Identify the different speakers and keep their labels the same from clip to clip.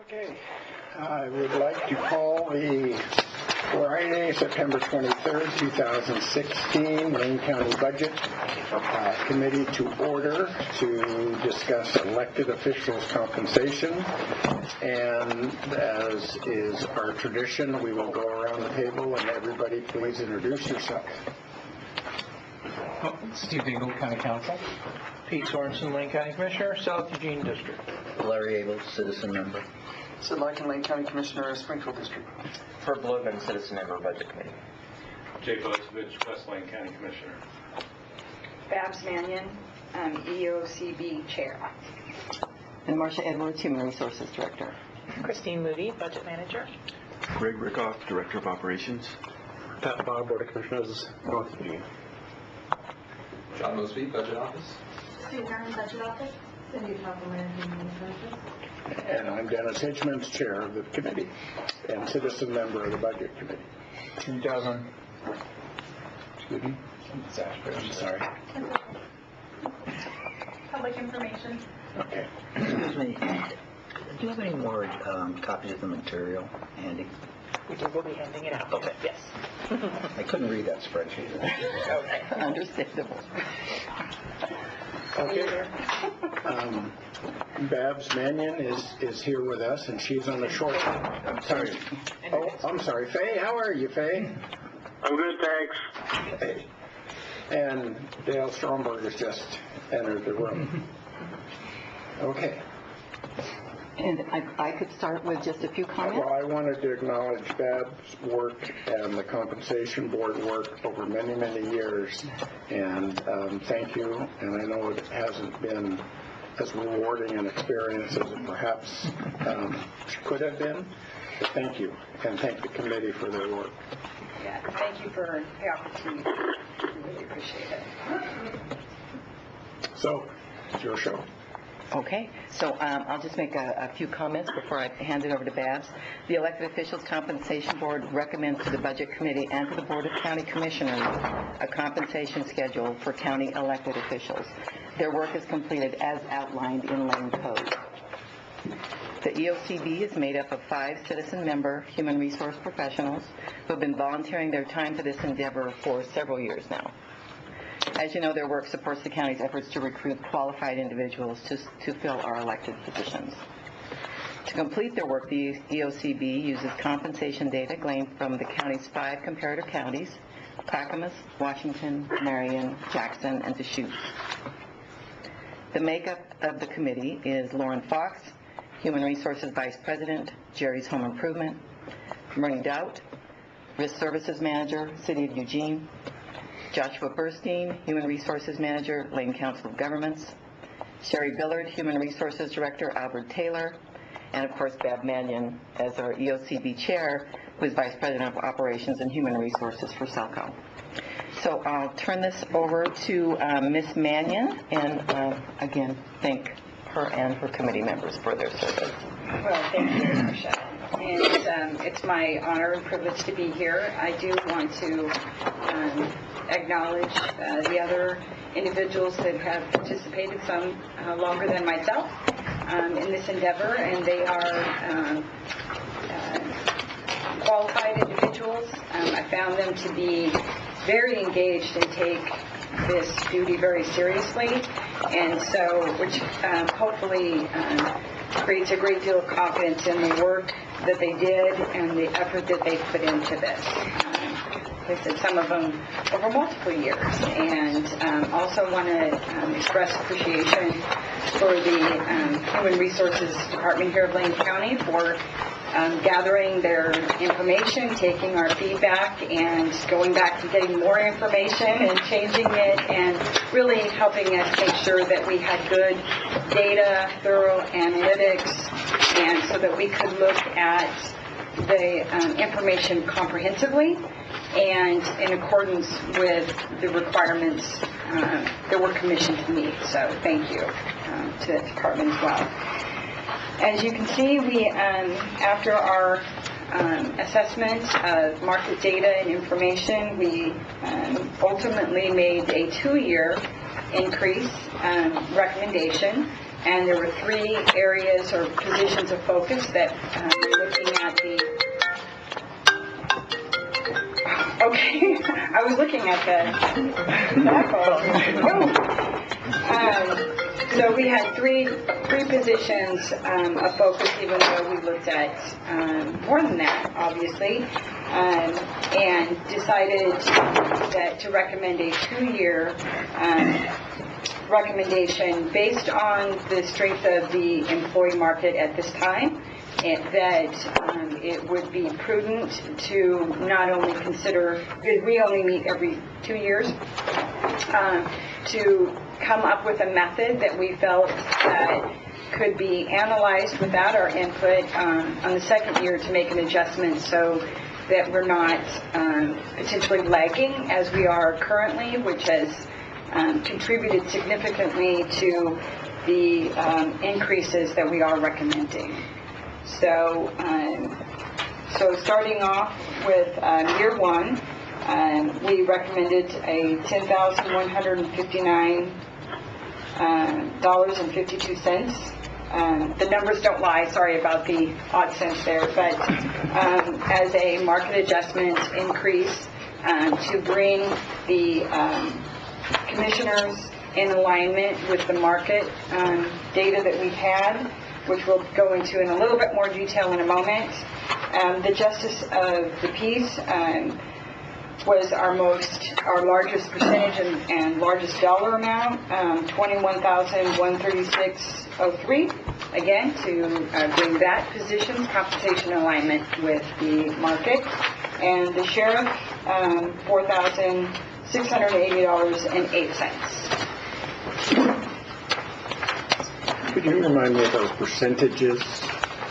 Speaker 1: Okay, I would like to call the Friday, September 23rd, 2016, Lane County Budget Committee to order to discuss elected officials' compensation. And as is our tradition, we will go around the table and everybody please introduce yourself.
Speaker 2: Steve Dingle, County Council.
Speaker 3: Pete Sorensen, Lane County Commissioner, South Eugene District.
Speaker 4: Larry Abel, citizen member.
Speaker 5: Sid Larkin, Lane County Commissioner, Springfield District.
Speaker 6: Herb Logan, citizen member, Budget Committee.
Speaker 7: Jay Bosovich, West Lane County Commissioner.
Speaker 8: Babs Mannion, EOCB Chair.
Speaker 9: And Marcia Edwards, Human Resources Director.
Speaker 10: Christine Moody, Budget Manager.
Speaker 11: Greg Rickoff, Director of Operations.
Speaker 5: Pat Barr, Board of Commissioners, North Eugene.
Speaker 12: John Mosby, Budget Office.
Speaker 13: Sue Herman, Budget Office. Cindy Topperman, Human Resources.
Speaker 1: And I'm Dennis Hitchmans, Chair of the committee and citizen member of the Budget Committee.
Speaker 3: 2000.
Speaker 1: Excuse me? I'm sorry.
Speaker 13: Public information.
Speaker 1: Okay.
Speaker 4: Excuse me, do you have any more copies of the material handy?
Speaker 10: We will be handing it out.
Speaker 4: Okay.
Speaker 10: Yes.
Speaker 4: I couldn't read that spreadsheet.
Speaker 10: Okay.
Speaker 9: Understandable.
Speaker 1: Okay. Babs Mannion is here with us, and she's on the short. I'm sorry. Oh, I'm sorry. Faye, how are you, Faye?
Speaker 14: I'm good, thanks.
Speaker 1: Hey. And Dale Stromberg has just entered the room. Okay.
Speaker 9: And I could start with just a few comments.
Speaker 1: Well, I wanted to acknowledge Bab's work and the Compensation Board work over many, many years. And thank you. And I know it hasn't been as rewarding an experience as it perhaps could have been. But thank you. And thank the committee for their work.
Speaker 8: Yeah, thank you for the opportunity. I really appreciate it.
Speaker 1: So, it's your show.
Speaker 9: Okay, so I'll just make a few comments before I hand it over to Babs. The Elected Officials Compensation Board recommends to the Budget Committee and to the Board of County Commissioners a compensation schedule for county elected officials. Their work is completed as outlined in Lane Code. The EOCB is made up of 5 citizen-member human resource professionals who have been volunteering their time for this endeavor for several years now. As you know, their work supports the county's efforts to recruit qualified individuals to fill our elected positions. To complete their work, the EOCB uses compensation data gleaned from the county's 5 comparator counties: Clackamas, Washington, Marion, Jackson, and Deschutes. The makeup of the committee is Lauren Fox, Human Resources Vice President, Jerry's Home Improvement; Bernie Doubt, Risk Services Manager, City of Eugene; Joshua Burstein, Human Resources Manager, Lane Council of Governments; Sherry Billard, Human Resources Director, Albert Taylor; and of course Bab Mannion as our EOCB Chair, who is Vice President of Operations and Human Resources for Selco. So I'll turn this over to Ms. Mannion, and again, thank her and her committee members for their service.
Speaker 8: Well, thank you, Marcia. And it's my honor and privilege to be here. I do want to acknowledge the other individuals that have participated, some longer than myself, in this endeavor, and they are qualified individuals. I found them to be very engaged and take this duty very seriously, and so which hopefully creates a great deal of confidence in the work that they did and the effort that they put into this. Like I said, some of them over multiple years, and also want to express appreciation for the Human Resources Department here of Lane County for gathering their information, taking our feedback, and going back and getting more information and changing it, and really helping us make sure that we had good data, thorough analytics, and so that we could look at the information comprehensively and in accordance with the requirements that we're commissioned to meet. So thank you to the department as well. As you can see, we, after our assessment of market data and information, we ultimately made a 2-year increase recommendation and there were 3 areas or positions of focus that we're looking at Okay, I was looking at so we had three positions of focus, even though we looked at more than that, obviously, and decided that to recommend a 2-year recommendation based on the strength of the employee market at this time, that it would be prudent to not only consider, because we only meet every 2 years, to come up with a method that we felt that could be analyzed without our input on the 2nd year to make an adjustment so that we're not potentially lagging as we are currently, which has contributed significantly to the increases that we are recommending. So starting off with year 1, we recommended a $10,159.52. The numbers don't lie, sorry about the odd cents there, but as a market adjustment increase to bring the commissioners in alignment with the market data that we've had, which we'll go into in a little bit more detail in a moment. The Justice of the Peace was our largest percentage and largest dollar amount, $21,136.03. Again, to bring that position's compensation alignment with the market. And the sheriff, $4,680.08.
Speaker 1: Could you remind me of those percentages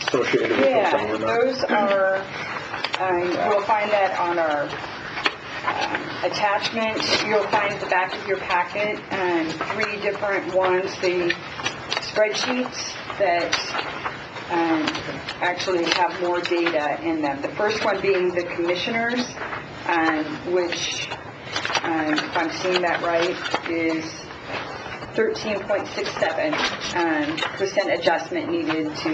Speaker 1: associated with those dollar amounts?
Speaker 8: Those are, we'll find that on our attachment. You'll find at the back of your packet 3 different ones, the spreadsheets that actually have more data in them. The first one being the commissioners, which, if I'm seeing that right, is 13.67% adjustment needed to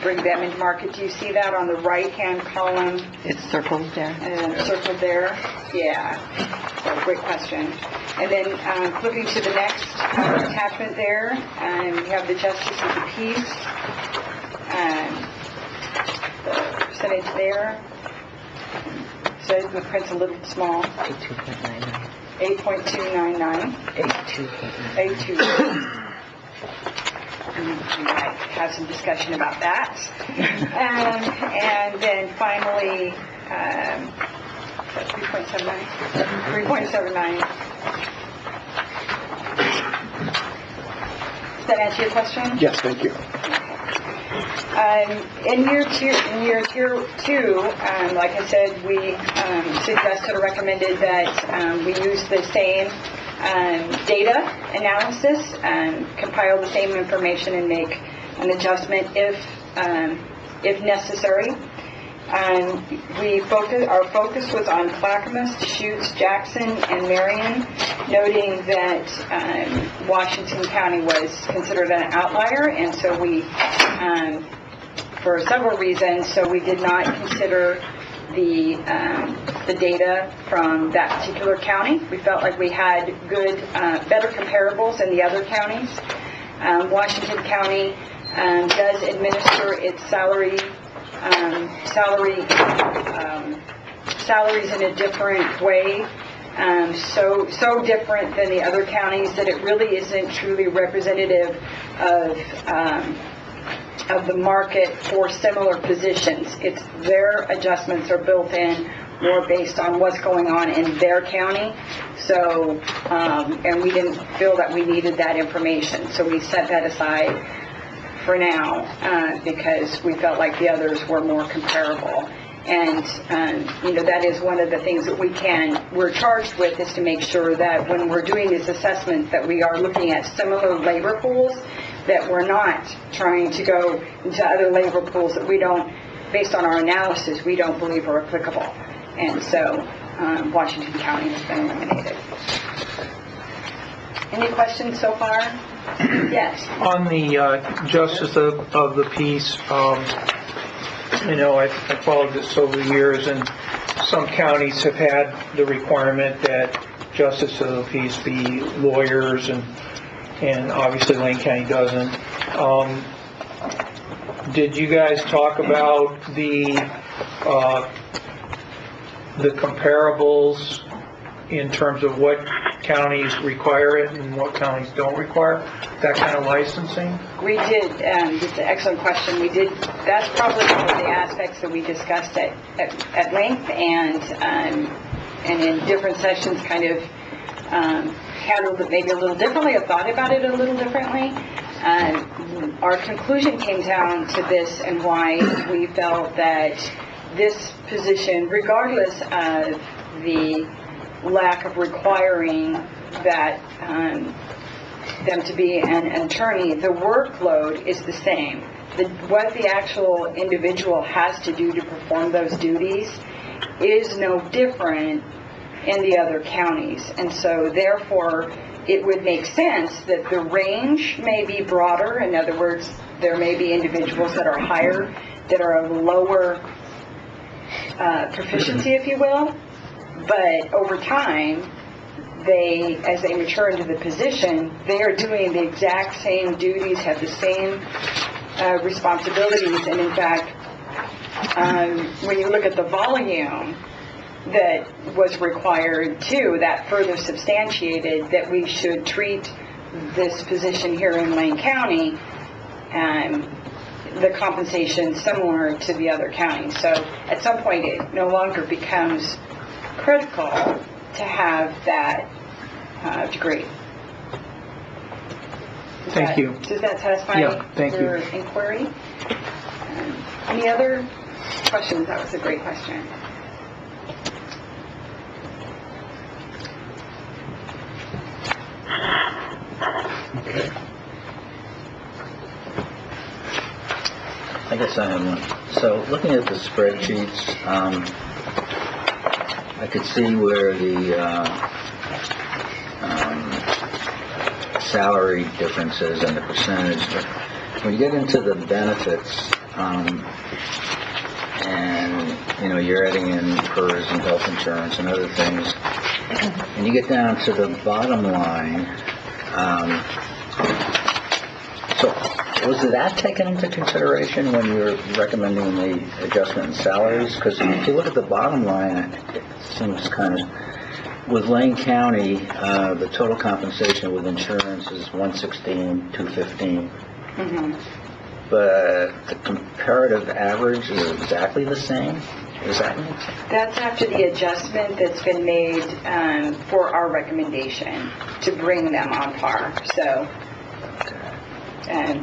Speaker 8: bring them into market. Do you see that on the right-hand column?
Speaker 9: It's circled there.
Speaker 8: Circled there? Yeah. So, great question. And then flipping to the next attachment there, we have the Justice of the Peace. The percentage there. So the print's a little small.
Speaker 9: 82.99.
Speaker 8: 8.299. 82. We might have some discussion about that. And then finally, 3.79. 3.79. Does that answer your question?
Speaker 1: Yes, thank you.
Speaker 8: In year two, like I said, we suggested or recommended that we use the same data analysis and compile the same information and make an adjustment if necessary. Our focus was on Clackamas, Deschutes, Jackson, and Marion, noting that Washington County was considered an outlier, and so we, for several reasons, so we did not consider the data from that particular county. We felt like we had better comparables in the other counties. Washington County does administer its salaries in a different way, so different than the other counties that it really isn't truly representative of the market for similar positions. It's their adjustments are built in more based on what's going on in their county. So, and we didn't feel that we needed that information, so we set that aside for now because we felt like the others were more comparable. And that is one of the things that we're charged with, is to make sure that when we're doing these assessments that we are looking at similar labor pools, that we're not trying to go into other labor pools that we don't, based on our analysis, we don't believe are applicable. And so Washington County has been eliminated. Any questions so far? Yes.
Speaker 3: On the justice of the peace, you know, I've followed this over the years, and some counties have had the requirement that justice of the peace be lawyers, and obviously Lane County doesn't. Did you guys talk about the comparables in terms of what counties require it and what counties don't require that kind of licensing?
Speaker 8: We did. It's an excellent question. We did. That's probably one of the aspects that we discussed at length, and in different sessions kind of handled it maybe a little differently, or thought about it a little differently. Our conclusion came down to this, and why we felt that this position, regardless of the lack of requiring that them to be an attorney, the workload is the same. What the actual individual has to do to perform those duties is no different in the other counties. And so therefore, it would make sense that the range may be broader. In other words, there may be individuals that are higher, that are of lower proficiency, if you will. But over time, as they mature into the position, they are doing the exact same duties, have the same responsibilities, and in fact, when you look at the volume that was required too, that further substantiated that we should treat this position here in Lane County the compensation similar to the other counties. So at some point it no longer becomes critical to have that degree.
Speaker 3: Thank you.
Speaker 8: Does that satisfy your inquiry? Any other questions? That was a great question.
Speaker 1: Okay.
Speaker 4: I guess I have one. So looking at the spreadsheets, I could see where the salary differences and the percentage. But when you get into the benefits, and you know you're adding in PERS and health insurance and other things, and you get down to the bottom line. So was that taken into consideration when you were recommending the adjustment in salaries? Because if you look at the bottom line, it seems kind of, with Lane County, the total compensation with insurance is $116,215.
Speaker 8: Mm-hmm.
Speaker 4: But the comparative average is exactly the same. Does that make sense?
Speaker 8: That's after the adjustment that's been made for our recommendation to bring them on par. So,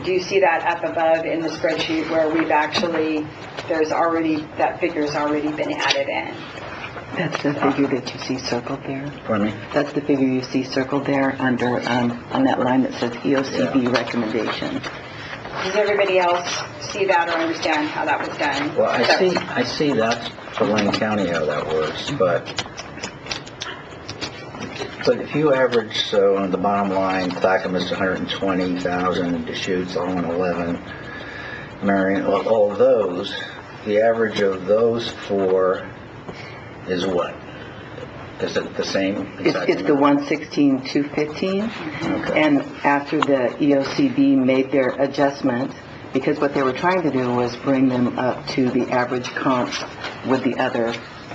Speaker 8: do you see that up above in the spreadsheet where we've actually, that figure's already been added in?
Speaker 9: That's the figure that you see circled there.
Speaker 4: Pardon me?
Speaker 9: That's the figure you see circled there under on that line that says EOCB recommendation.
Speaker 8: Does everybody else see that or understand how that was done?
Speaker 4: Well, I see that's for Lane County how that works, but if you average, so on the bottom line, Clackamas 120,000, Deschutes 111, Marion, all those, the average of those four is what? Is it the same?
Speaker 9: It's the 116,215,
Speaker 4: okay.
Speaker 9: And after the EOCB made their adjustment, because what they were trying to do was bring them up to the average comps with the other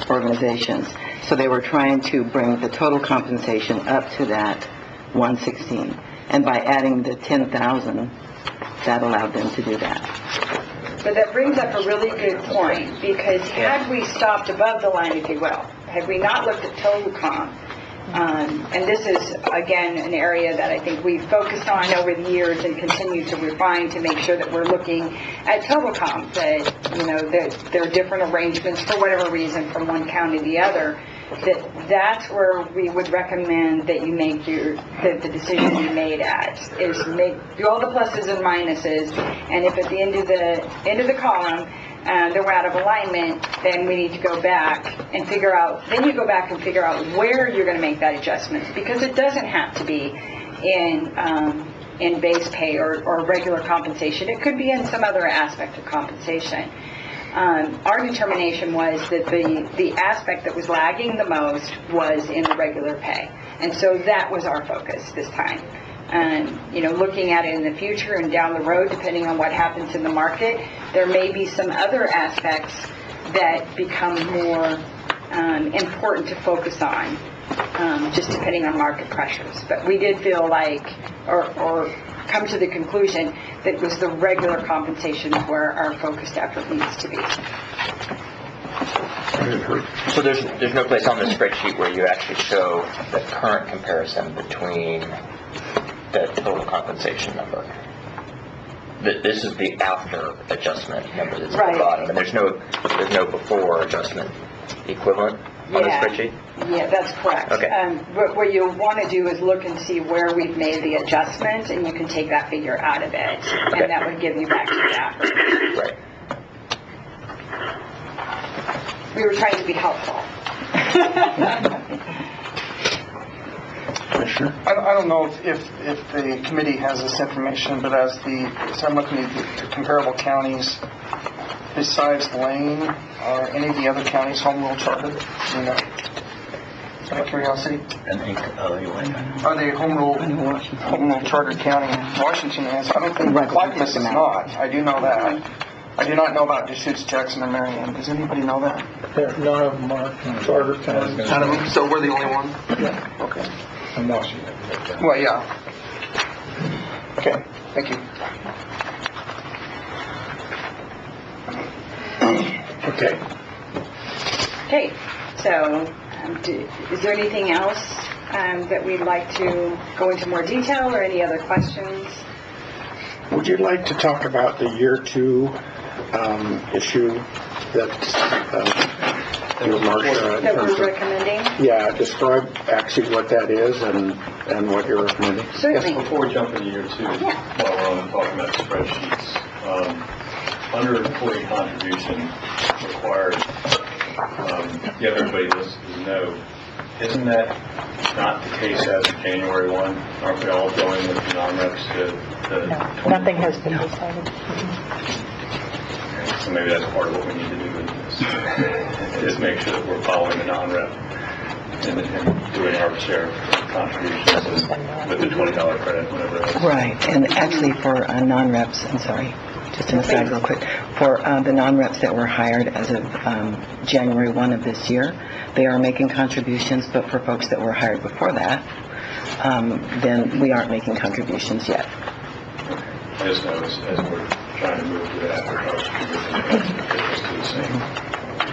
Speaker 9: organizations. So they were trying to bring the total compensation up to that 116, and by adding the 10,000, that allowed them to do that.
Speaker 8: But that brings up a really good point, because had we stopped above the line, if you will, had we not looked at total comp, and this is, again, an area that I think we've focused on over the years and continue to refine to make sure that we're looking at total comp, that, you know, that there are different arrangements for whatever reason from one county to the other, that's where we would recommend that you make that the decision you made at is do all the pluses and minuses, and if at the end of the column they're out of alignment, then we need to go back and figure out, then you go back and figure out where you're going to make that adjustment, because it doesn't have to be in in base pay or regular compensation. It could be in some other aspect of compensation. Our determination was that the aspect that was lagging the most was in the regular pay. And so that was our focus this time. Looking at it in the future and down the road, depending on what happens in the market, there may be some other aspects that become more important to focus on, just depending on market pressures. But we did feel like, or come to the conclusion that it was the regular compensation where our focused effort needs to be.
Speaker 6: So there's no place on the spreadsheet where you actually show the current comparison between the total compensation number. This is the after adjustment number that's at the bottom, and there's no before adjustment equivalent on the spreadsheet?
Speaker 8: Yeah, that's correct.
Speaker 6: Okay.
Speaker 8: But what you'll want to do is look and see where we've made the adjustment, and you can take that figure out of it, and that would give you back to the average.
Speaker 6: Right.
Speaker 8: We were trying to be helpful.
Speaker 5: I don't know if the committee has this information, but as I'm looking at the comparable counties, besides Lane, are any of the other counties home rule chartered? Out of curiosity. Are they home rule chartered county? Washington is. I don't think Clackamas is not. I do know that. I do not know about Deschutes, Jackson, or Marion. Does anybody know that?
Speaker 3: None of them are charter counties.
Speaker 5: None of them? So we're the only one?
Speaker 3: Yeah.
Speaker 5: Okay.
Speaker 3: In Washington.
Speaker 5: Well, yeah. Okay. Thank you.
Speaker 1: Okay.
Speaker 8: Okay, so is there anything else that we'd like to go into more detail, or any other questions?
Speaker 1: Would you like to talk about the year 2 issue that Marcia...
Speaker 8: That we're recommending?
Speaker 1: Yeah, describe actually what that is and what you're recommending.
Speaker 8: Certainly.
Speaker 7: Yes, before we jump into year 2, while we're on talking about spreadsheets, under employee contribution required, you have everybody listed as no. Isn't that not the case as of January 1? Aren't we all going with the non-reps to
Speaker 10: No, nothing has been decided.
Speaker 7: So maybe that's part of what we need to do with this, is make sure that we're following the non-rep and doing our share of contributions with the $20 credit, whatever it is.
Speaker 9: Right, and actually for non-reps, I'm sorry, just an aside real quick, for the non-reps that were hired as of January 1 of this year, they are making contributions, but for folks that were hired before that, then we aren't making contributions yet.
Speaker 7: I just know as we're trying to move to the after-college to the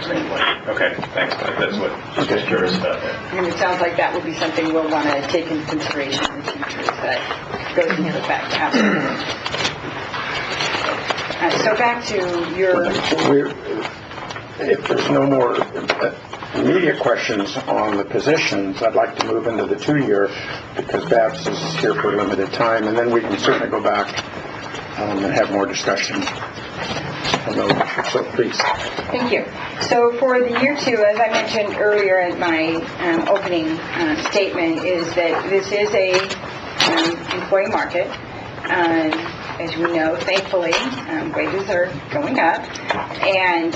Speaker 7: same way. Okay, thanks. That's what I was just curious about that.
Speaker 8: And it sounds like that would be something we'll want to take into consideration in the future, that goes into effect after. So back to your...
Speaker 1: If there's no more immediate questions on the positions, I'd like to move into the 2-year, because Babs is here for a limited time, and then we can certainly go back and have more discussion on those issues. So please.
Speaker 8: Thank you. So for the year 2, as I mentioned earlier in my opening statement, is that this is a employee market. As we know, thankfully, wages are going up and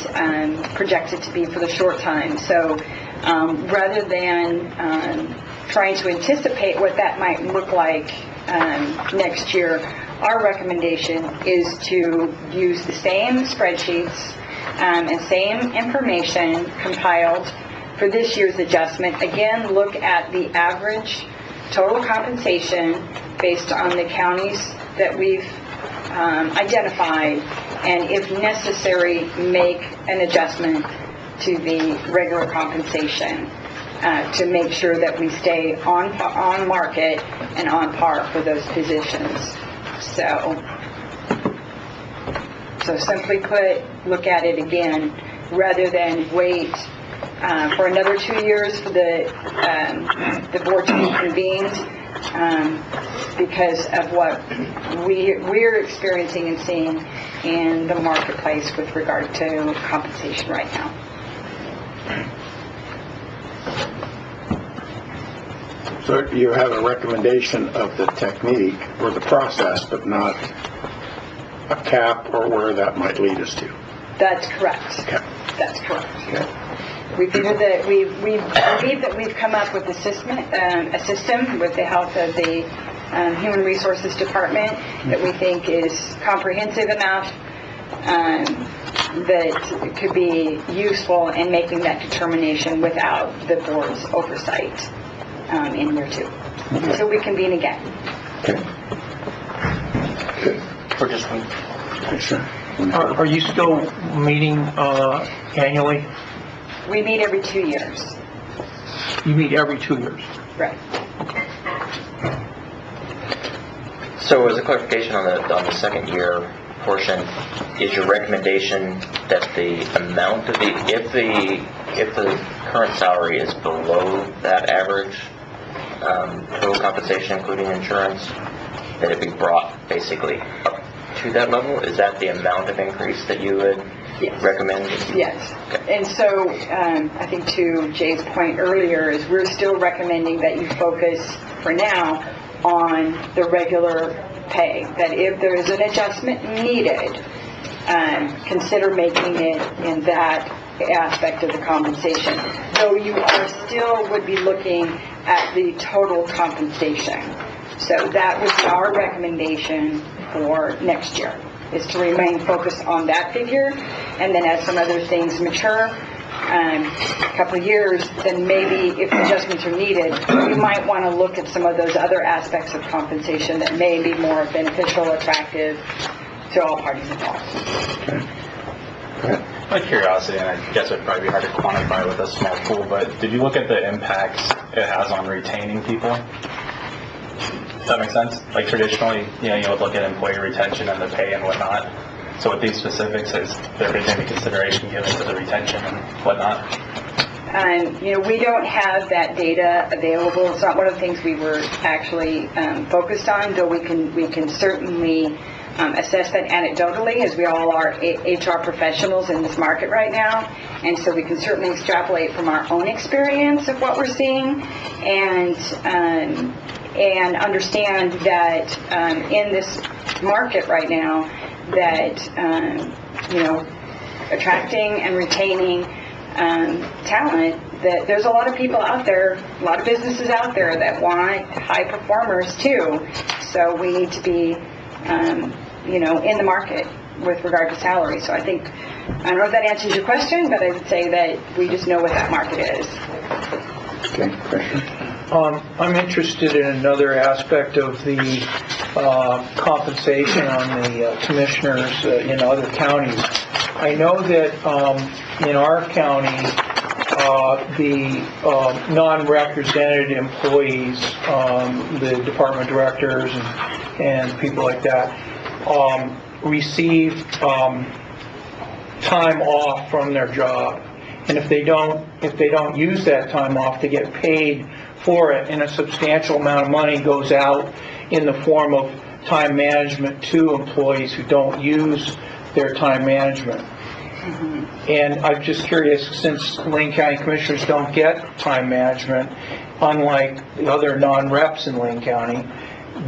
Speaker 8: projected to be for the short time. So rather than trying to anticipate what that might look like next year, our recommendation is to use the same spreadsheets and same information compiled for this year's adjustment. Again, look at the average total compensation based on the counties that we've identified, and if necessary, make an adjustment to the regular compensation to make sure that we stay on market and on par for those positions. So simply put, look at it again, rather than wait for another 2 years for the board to be convened, because of what we're experiencing and seeing in the marketplace with regard to compensation right now.
Speaker 1: So you have a recommendation of the technique or the process, but not a cap or where that might lead us to.
Speaker 8: That's correct.
Speaker 1: Okay.
Speaker 8: That's correct.
Speaker 1: Okay.
Speaker 8: We figure that we believe that we've come up with a system with the help of the Human Resources Department that we think is comprehensive enough that could be useful in making that determination without the board's oversight in year 2. So we convene again.
Speaker 1: Okay. Good.
Speaker 6: For just one.
Speaker 1: Sure.
Speaker 3: Are you still meeting annually?
Speaker 8: We meet every 2 years.
Speaker 3: You meet every 2 years?
Speaker 8: Right.
Speaker 6: So as a clarification on the second year portion, is your recommendation that the amount of if the current salary is below that average total compensation including insurance, that it be brought basically up to that level? Is that the amount of increase that you would recommend?
Speaker 8: Yes.
Speaker 6: Okay.
Speaker 8: And so I think to Jay's point earlier is we're still recommending that you focus for now on the regular pay, that if there is an adjustment needed, consider making it in that aspect of the compensation. Though you are still would be looking at the total compensation. So that was our recommendation for next year, is to remain focused on that figure, and then as some other things mature, a couple of years, then maybe if adjustments are needed, we might want to look at some of those other aspects of compensation that may be more beneficial, attractive to all parties involved.
Speaker 15: Out of curiosity, and I guess it would probably be hard to quantify with a small pool, but did you look at the impacts it has on retaining people? Does that make sense? Like traditionally, you would look at employee retention and the pay and whatnot. So with these specifics, has there been any consideration given to the retention and whatnot?
Speaker 8: We don't have that data available. It's not one of the things we were actually focused on, though we can certainly assess that anecdotally, as we all are HR professionals in this market right now, and so we can certainly extrapolate from our own experience of what we're seeing, and understand that in this market right now, that attracting and retaining talent, that there's a lot of people out there, a lot of businesses out there that want high performers too. So we need to be in the market with regard to salary. So I don't know if that answers your question, but I would say that we just know what that market is.
Speaker 1: Okay, question?
Speaker 3: I'm interested in another aspect of the compensation on the commissioners in other counties. I know that in our county, the non-represented employees, the department directors and people like that, receive time off from their job, and if they don't use that time off, they get paid for it, and a substantial amount of money goes out in the form of time management to employees who don't use their time management. And I'm just curious, since Lane County Commissioners don't get time management, unlike the other non-reps in Lane County,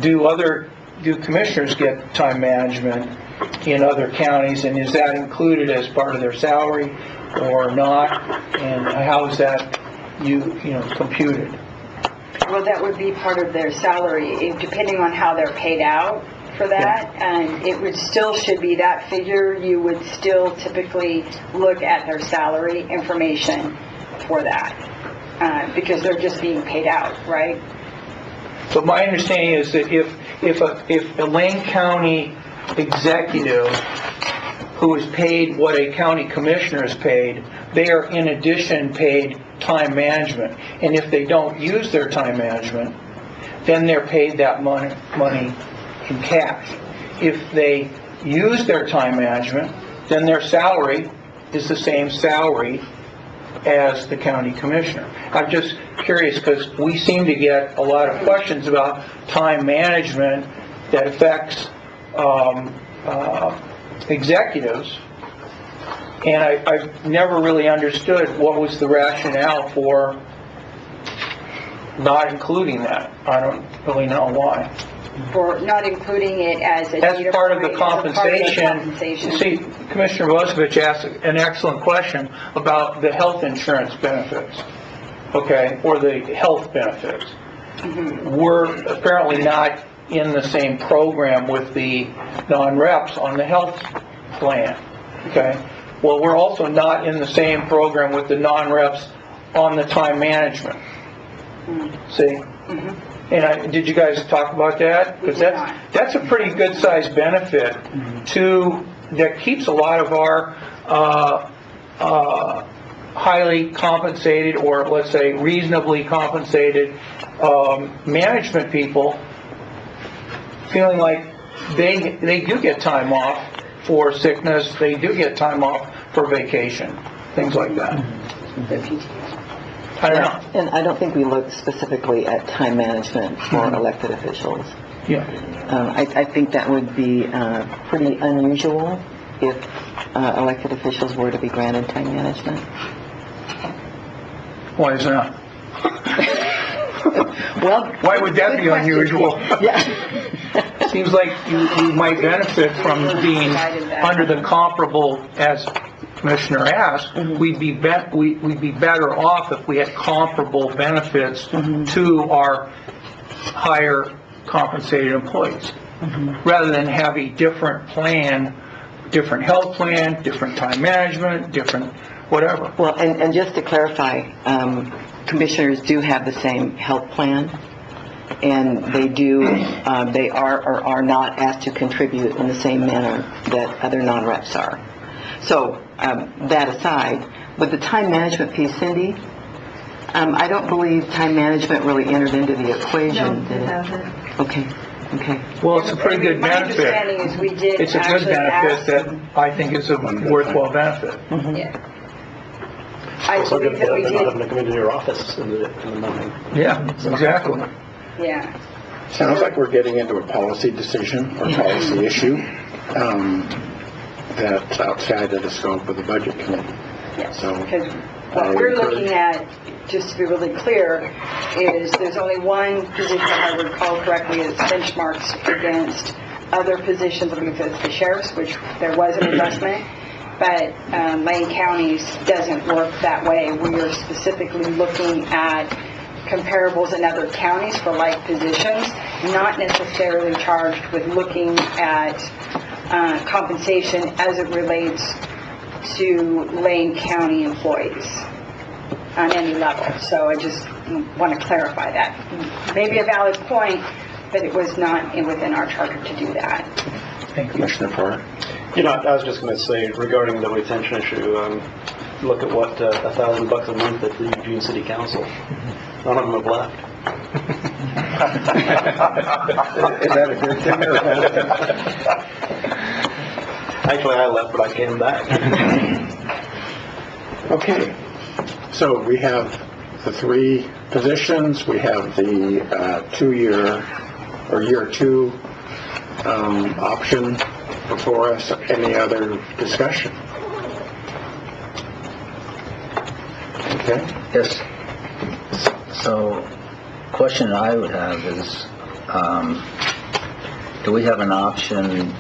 Speaker 3: do commissioners get time management in other counties, and is that included as part of their salary or not? And how is that computed?
Speaker 8: Well, that would be part of their salary, depending on how they're paid out for that. And it should be that figure. You would still typically look at their salary information for that, because they're just being paid out, right?
Speaker 3: But my understanding is that if a Lane County executive who is paid what a county commissioner is paid, they are in addition paid time management. And if they don't use their time management, then they're paid that money in cash. If they use their time management, then their salary is the same salary as the county commissioner. I'm just curious because we seem to get a lot of questions about time management that affects executives, and I've never really understood what was the rationale for not including that. I don't really know why.
Speaker 8: For not including it as a
Speaker 3: As
Speaker 8: data
Speaker 3: part of the
Speaker 8: point, as a part of the
Speaker 3: compensation. See, Commissioner Vosevich asked an excellent question about the health insurance benefits, okay, or the health benefits. We're apparently not in the same program with the non-reps on the health plan, okay? Well, we're also not in the same program with the non-reps on the time management. See? And did you guys talk about that? Because that's a pretty good sized benefit that keeps a lot of our highly compensated, or let's say reasonably compensated management people feeling like they do get time off for sickness, they do get time off for vacation, things like that. I don't know.
Speaker 9: And I don't think we looked specifically at time management for elected officials.
Speaker 3: Yeah.
Speaker 9: I think that would be pretty unusual if elected officials were to be granted time management.
Speaker 3: Why is that?
Speaker 9: Well,
Speaker 3: why would that be unusual?
Speaker 9: Yeah.
Speaker 3: Seems like you might benefit from being under the comparable, as Commissioner asked, we'd be better off if we had comparable benefits to our higher compensated employees, rather than have a different plan, different health plan, different time management, different whatever.
Speaker 9: Well, and just to clarify, commissioners do have the same health plan, and they are or are not asked to contribute in the same manner that other non-reps are. So, that aside, with the time management piece, Cindy, I don't believe time management really entered into the equation, did it? Okay.
Speaker 3: Well, it's a pretty good
Speaker 8: My
Speaker 3: benefit.
Speaker 8: understanding is we did
Speaker 3: It's a good
Speaker 8: actually
Speaker 3: benefit
Speaker 8: ask-
Speaker 3: that I think is a worthwhile benefit.
Speaker 8: Yeah. I believe that we
Speaker 11: Not having
Speaker 8: did,
Speaker 11: to come into your office in the morning.
Speaker 3: Yeah, exactly.
Speaker 8: yeah.
Speaker 1: Sounds like we're getting into a policy decision or policy issue that's outside of the scope of the budget committee.
Speaker 8: Yes,
Speaker 1: So,
Speaker 8: because what we're looking at, just to be really clear, is there's only one position, if I recall correctly, that's benchmarks against other positions. I believe it's the sheriff's, which there was an adjustment, but Lane County's doesn't work that way. We are specifically looking at comparables in other counties for like positions, not necessarily charged with looking at compensation as it relates to Lane County employees on any level. So I just want to clarify that. Maybe a valid point, but it was not within our charter to do that.
Speaker 3: Thank you.
Speaker 1: Commissioner Farr.
Speaker 11: I was just going to say, regarding the retention issue, look at what $1,000 a month at the Eugene City Council. None of them have left.
Speaker 1: Is that a good thing or a bad thing?
Speaker 11: Actually, I left, but I came back.
Speaker 1: Okay, so we have the three positions. We have the 2-year or year 2 option before us. Any other discussion? Okay.
Speaker 4: Yes. So, question I would have is, do we have an option,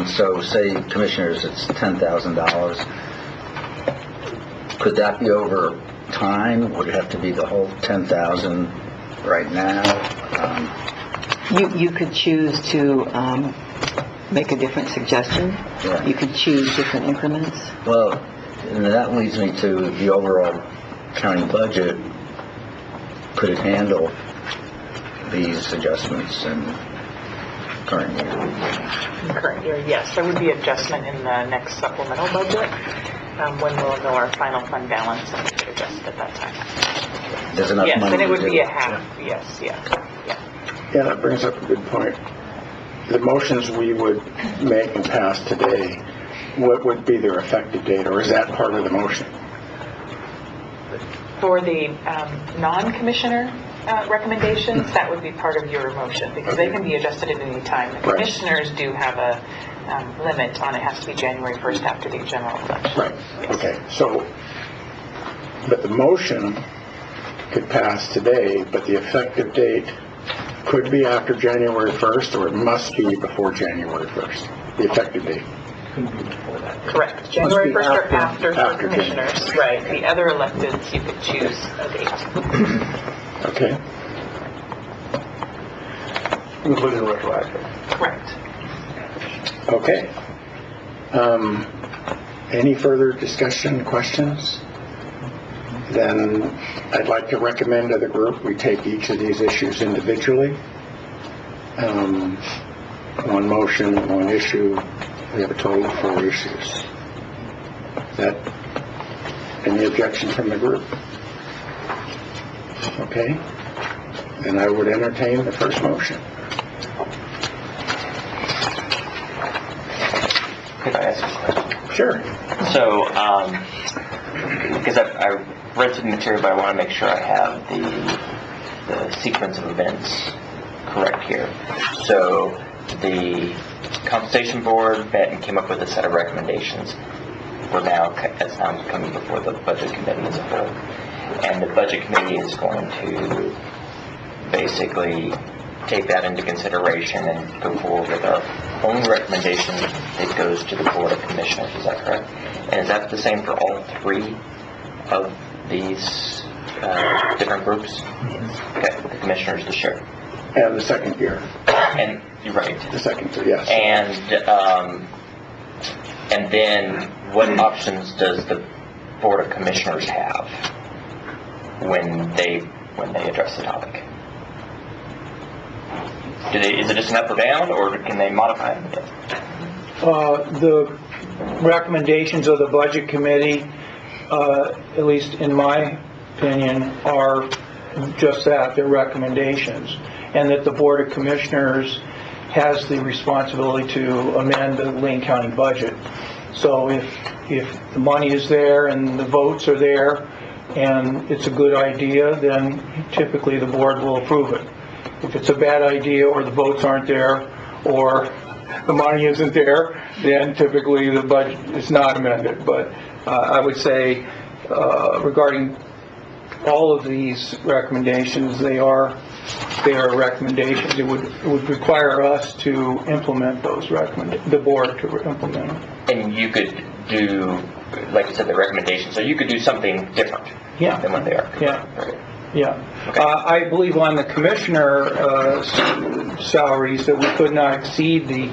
Speaker 4: so say commissioners, it's $10,000. Could that be over time? Would it have to be the whole 10,000 right now?
Speaker 9: You could choose to make a different suggestion.
Speaker 4: Yeah.
Speaker 9: You could choose different increments.
Speaker 4: Well, and that leads me to the overall county budget. Could it handle these adjustments in current year?
Speaker 10: In the current year, yes. There would be adjustment in the next supplemental budget when we'll know our final fund balance and we could adjust at that time.
Speaker 4: There's enough
Speaker 10: Yes,
Speaker 4: money
Speaker 10: and it
Speaker 4: to
Speaker 10: would
Speaker 4: do
Speaker 10: be a
Speaker 4: it.
Speaker 10: half, yes, yeah.
Speaker 1: Yeah, that brings up a good point. The motions we would make and pass today, what would be their effective date, or is that part of the motion?
Speaker 10: For the non-commissioner recommendations, that would be part of your motion, because they can be adjusted at any time. The
Speaker 1: Right.
Speaker 10: commissioners do have a limit on it has to be January 1st after the general election.
Speaker 1: Right, okay. So but the motion could pass today, but the effective date could be after January 1st, or it must be before January 1st, the effective date.
Speaker 10: Correct. January 1st or after for
Speaker 1: after
Speaker 10: commissioners. Right. The other electeds, you could choose a date.
Speaker 1: Okay?
Speaker 11: Including retroactive.
Speaker 10: Correct.
Speaker 1: Okay. Any further discussion, questions? Then I'd like to recommend to the group we take each of these issues individually. One motion, one issue. We have a total of 4 issues. Is that any objection from the group? Okay. Then I would entertain the first motion.
Speaker 6: Could I ask a question?
Speaker 1: Sure.
Speaker 6: So, because I read through the material, but I want to make sure I have the sequence of events correct here. So, the compensation board met and came up with a set of recommendations. That's now coming before the budget committee as a whole. And the budget committee is going to basically take that into consideration and go forward with our own recommendation that goes to the Board of Commissioners. Is that correct? And is that the same for all 3 of these different groups? Okay, the commissioners, the sheriff.
Speaker 1: And the second year.
Speaker 6: And you're right.
Speaker 1: The second year, yes.
Speaker 6: And then what options does the Board of Commissioners have when they address the topic? Is it just an up or down, or can they modify it?
Speaker 3: The recommendations of the Budget Committee, at least in my opinion, are just that, they're recommendations. And that the Board of Commissioners has the responsibility to amend the Lane County budget. So if the money is there and the votes are there and it's a good idea, then typically the board will approve it. If it's a bad idea or the votes aren't there or the money isn't there, then typically the budget is not amended. But I would say regarding all of these recommendations, they are recommendations. It would require us to implement those the board to implement them.
Speaker 6: And you could do, like you said, the recommendations, so you could do something different than what they are.
Speaker 3: Yeah.
Speaker 6: Right.
Speaker 3: Yeah. Okay. I believe on the commissioner salaries that we could not exceed the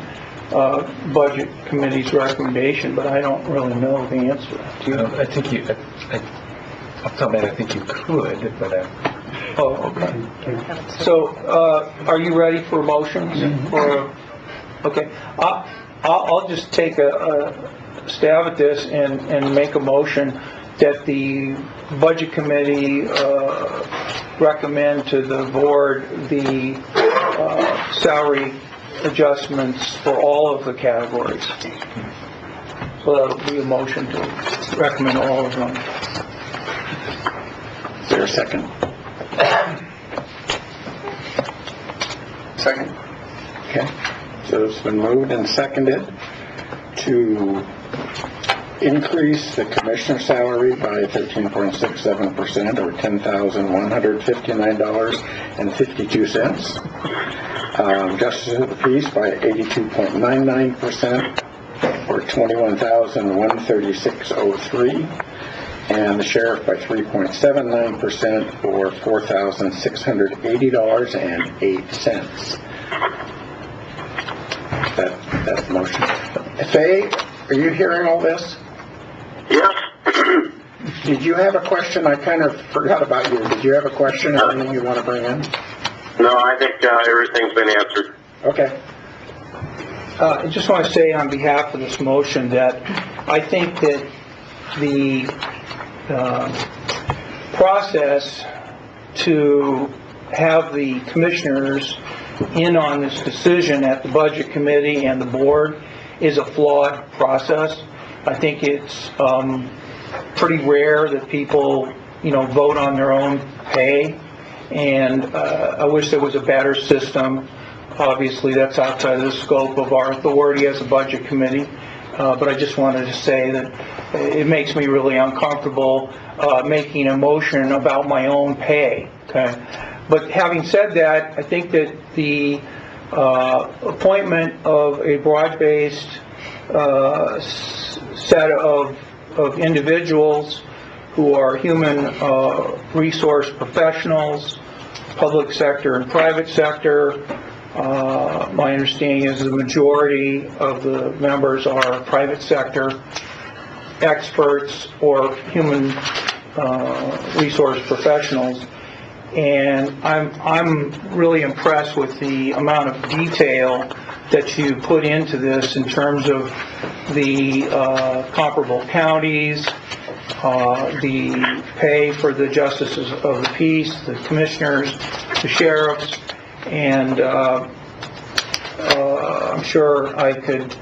Speaker 3: budget committee's recommendation, but I don't really know the answer. Do you?
Speaker 2: I think you, off the top of my head, I think you could, but
Speaker 3: Oh, okay. So, are you ready for motions? Or, okay. I'll just take a stab at this and make a motion that the Budget Committee recommend to the board the salary adjustments for all of the categories. So that'll be a motion to recommend all of them.
Speaker 1: Is there a second?
Speaker 5: Second.
Speaker 1: Okay. So it's been moved and seconded to increase the commissioner salary by 13.67%, or $10,159.52. Justice of the peace by 82.99%, or $21,136.03. And the sheriff by 3.79%, or $4,680.08. That's the motion. Faye, are you hearing all this?
Speaker 14: Yes.
Speaker 1: Did you have a question? I kind of forgot about you. Did you have a question or anything you want to bring in?
Speaker 14: No, I think everything's been answered.
Speaker 1: Okay.
Speaker 3: I just want to say on behalf of this motion that I think that the process to have the commissioners in on this decision at the Budget Committee and the board is a flawed process. I think it's pretty rare that people, vote on their own pay, and I wish there was a better system. Obviously, that's outside of the scope of our authority as a Budget Committee, but I just wanted to say that it makes me really uncomfortable making a motion about my own pay, okay? But having said that, I think that the appointment of a broad-based set of individuals who are human resource professionals, public sector and private sector. My understanding is the majority of the members are private sector experts or human resource professionals. And I'm really impressed with the amount of detail that you put into this in terms of the comparable counties, the pay for the justices of the peace, the commissioners, the sheriffs, and I'm sure I could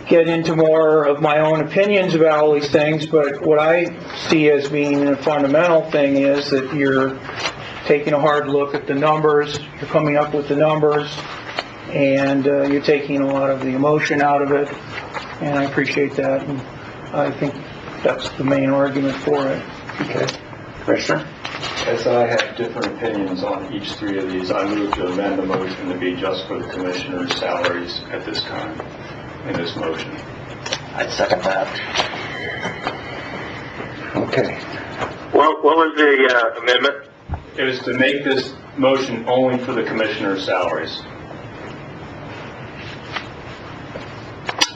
Speaker 3: get into more of my own opinions about all these things, but what I see as being a fundamental thing is that you're taking a hard look at the numbers, you're coming up with the numbers, and you're taking a lot of the emotion out of it, and I appreciate that, and I think that's the main argument for it.
Speaker 1: Okay. Commissioner?
Speaker 7: As I have different opinions on each three of these, I move to amend the motion to be just for the commissioners' salaries at this time in this motion.
Speaker 6: I'd second that.
Speaker 1: Okay.
Speaker 14: What was the amendment?
Speaker 7: It was to make this motion only for the commissioners' salaries.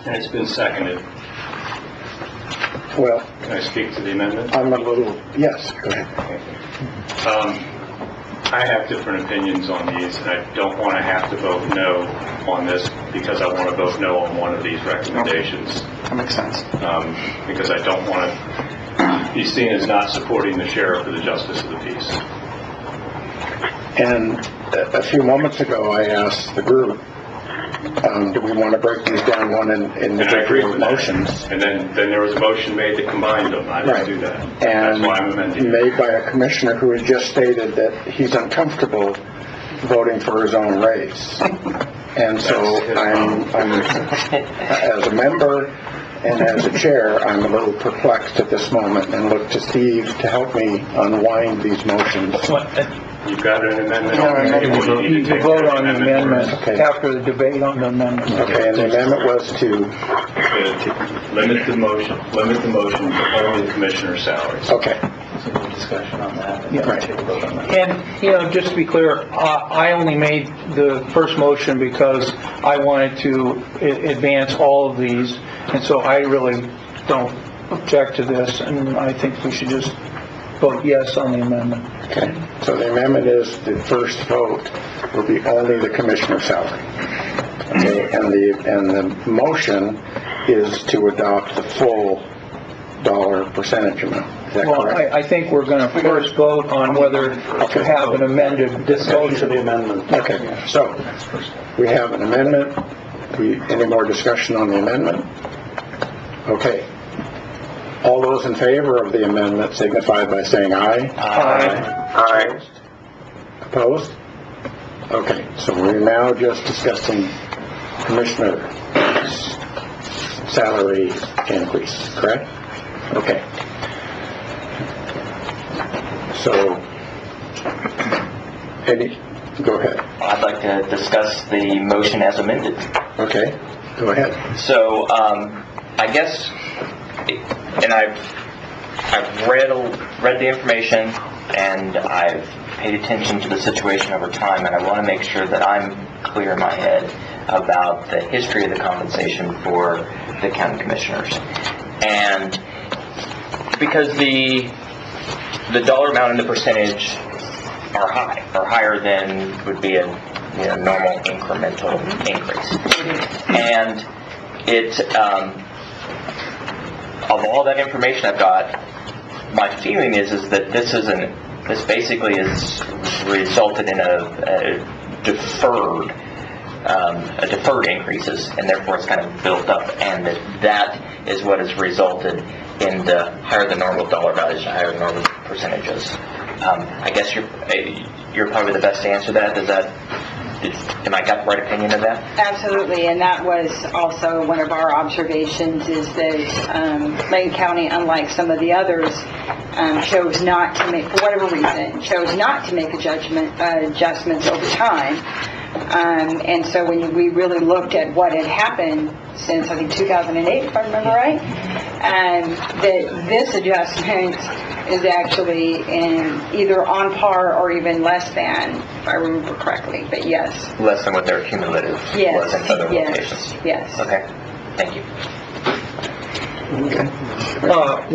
Speaker 7: And it's been seconded.
Speaker 1: Well,
Speaker 7: can I speak to the amendment?
Speaker 1: I'm a little, yes, go ahead.
Speaker 7: I have different opinions on these, and I don't want to have to vote no on this because I want to vote no on one of these recommendations.
Speaker 5: That makes sense.
Speaker 7: Because I don't want to be seen as not supporting the sheriff or the justice of the peace.
Speaker 1: And a few moments ago, I asked the group, do we want to break these down one in individual motions?
Speaker 7: And then there was a motion made to combine them. I didn't do that.
Speaker 1: And
Speaker 7: that's why I'm amending.
Speaker 1: Made by a commissioner who has just stated that he's uncomfortable voting for his own raise. And so I'm as a member and as a chair, I'm a little perplexed at this moment and look to Steve to help me unwind these motions.
Speaker 7: You've got an amendment.
Speaker 3: You can vote on the amendment after the debate on the amendment.
Speaker 1: Okay, and the amendment was to
Speaker 7: limit the motion to only the commissioner's salaries.
Speaker 1: Okay.
Speaker 15: Some discussion on that.
Speaker 3: Yeah.
Speaker 15: Right. Take a vote on that.
Speaker 3: And, just to be clear, I only made the first motion because I wanted to advance all of these, and so I really don't object to this, and I think we should just vote yes on the amendment.
Speaker 1: Okay, so the amendment is the first vote will be only the commissioner's salary. Okay, and the motion is to adopt the full dollar percentage amount. Is that
Speaker 3: Well,
Speaker 1: correct?
Speaker 3: I think we're going to first vote on whether to have an amended discussion.
Speaker 1: The amendment. Okay, so we have an amendment. Any more discussion on the amendment? Okay. All those in favor of the amendment signify by saying aye.
Speaker 3: Aye.
Speaker 14: Aye.
Speaker 1: Opposed? Okay, so we're now just discussing commissioner salary increase, correct? Okay. So, go ahead.
Speaker 6: I'd like to discuss the motion as amended.
Speaker 1: Okay, go ahead.
Speaker 6: So, I guess, and I've read the information, and I've paid attention to the situation over time, and I want to make sure that I'm clear in my head about the history of the compensation for the county commissioners. And because the dollar amount and the percentage are higher than would be a normal incremental increase. And it, of all that information I've got, my feeling is that this basically has resulted in a deferred increases, and therefore it's kind of built up, and that is what has resulted in the higher than normal dollar values and higher than normal percentages. I guess you're probably the best to answer that. Is that am I got the right opinion of that?
Speaker 8: Absolutely, and that was also one of our observations, is that Lane County, unlike some of the others, chose not to make, for whatever reason, chose not to make adjustments over time. And so when we really looked at what had happened since, I think, 2008, if I remember right, that this adjustment is actually either on par or even less than, if I remember correctly, but yes.
Speaker 6: Less than what their cumulative was in other locations?
Speaker 8: Yes.
Speaker 6: Okay, thank you.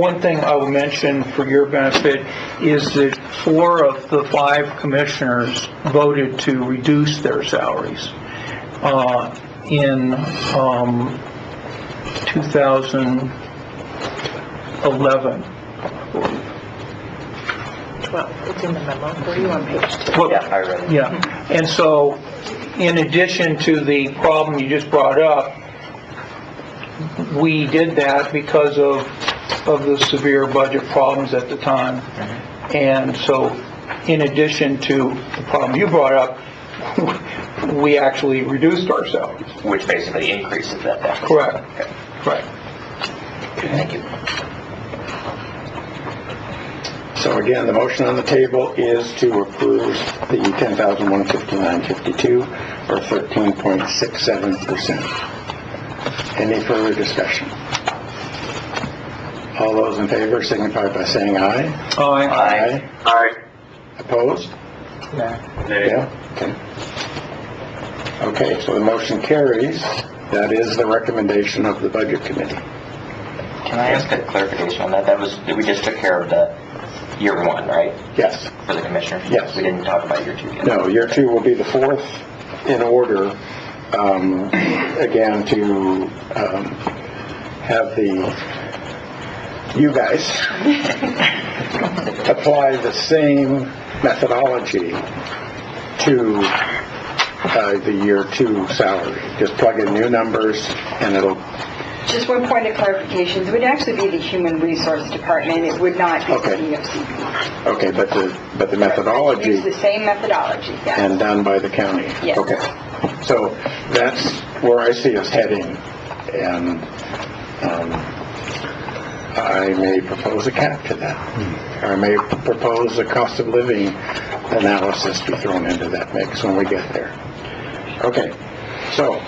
Speaker 3: One thing I will mention for your benefit is that 4 of the 5 commissioners voted to reduce their salaries in 2011.
Speaker 10: Well, it's in the memo. Were you on page 2?
Speaker 3: Well,
Speaker 6: Yeah, I read it.
Speaker 3: yeah, and so in addition to the problem you just brought up, we did that because of the severe budget problems at the time. And so in addition to the problem you brought up, we actually reduced our salaries.
Speaker 6: Which basically increases that deficit.
Speaker 3: Correct.
Speaker 6: Okay.
Speaker 3: Correct.
Speaker 6: Thank you.
Speaker 1: So again, the motion on the table is to approve the $10,159.52 or 13.67%. Any further discussion? All those in favor signify by saying aye.
Speaker 3: Aye.
Speaker 1: Aye.
Speaker 14: Aye.
Speaker 1: Opposed?
Speaker 7: Nay.
Speaker 1: Yeah, okay. Okay, so the motion carries. That is the recommendation of the Budget Committee.
Speaker 6: Can I ask a clarification on that? We just took care of the year 1, right?
Speaker 1: Yes.
Speaker 6: For the commissioners?
Speaker 1: Yes.
Speaker 6: We didn't talk about year 2 yet.
Speaker 1: No, year 2 will be the 4th in order, again, to have you guys apply the same methodology to the year 2 salary. Just plug in new numbers and it'll...
Speaker 8: Just one point of clarification, it would actually be the Human Resource Department, it would not be
Speaker 1: Okay.
Speaker 8: the EFCP.
Speaker 1: Okay, but the methodology...
Speaker 8: Use the same methodology, yes.
Speaker 1: And done by the county?
Speaker 8: Yes.
Speaker 1: Okay. So that's where I see us heading, and I may propose a cap to that. Or I may propose a cost of living analysis be thrown into that mix when we get there. Okay. So,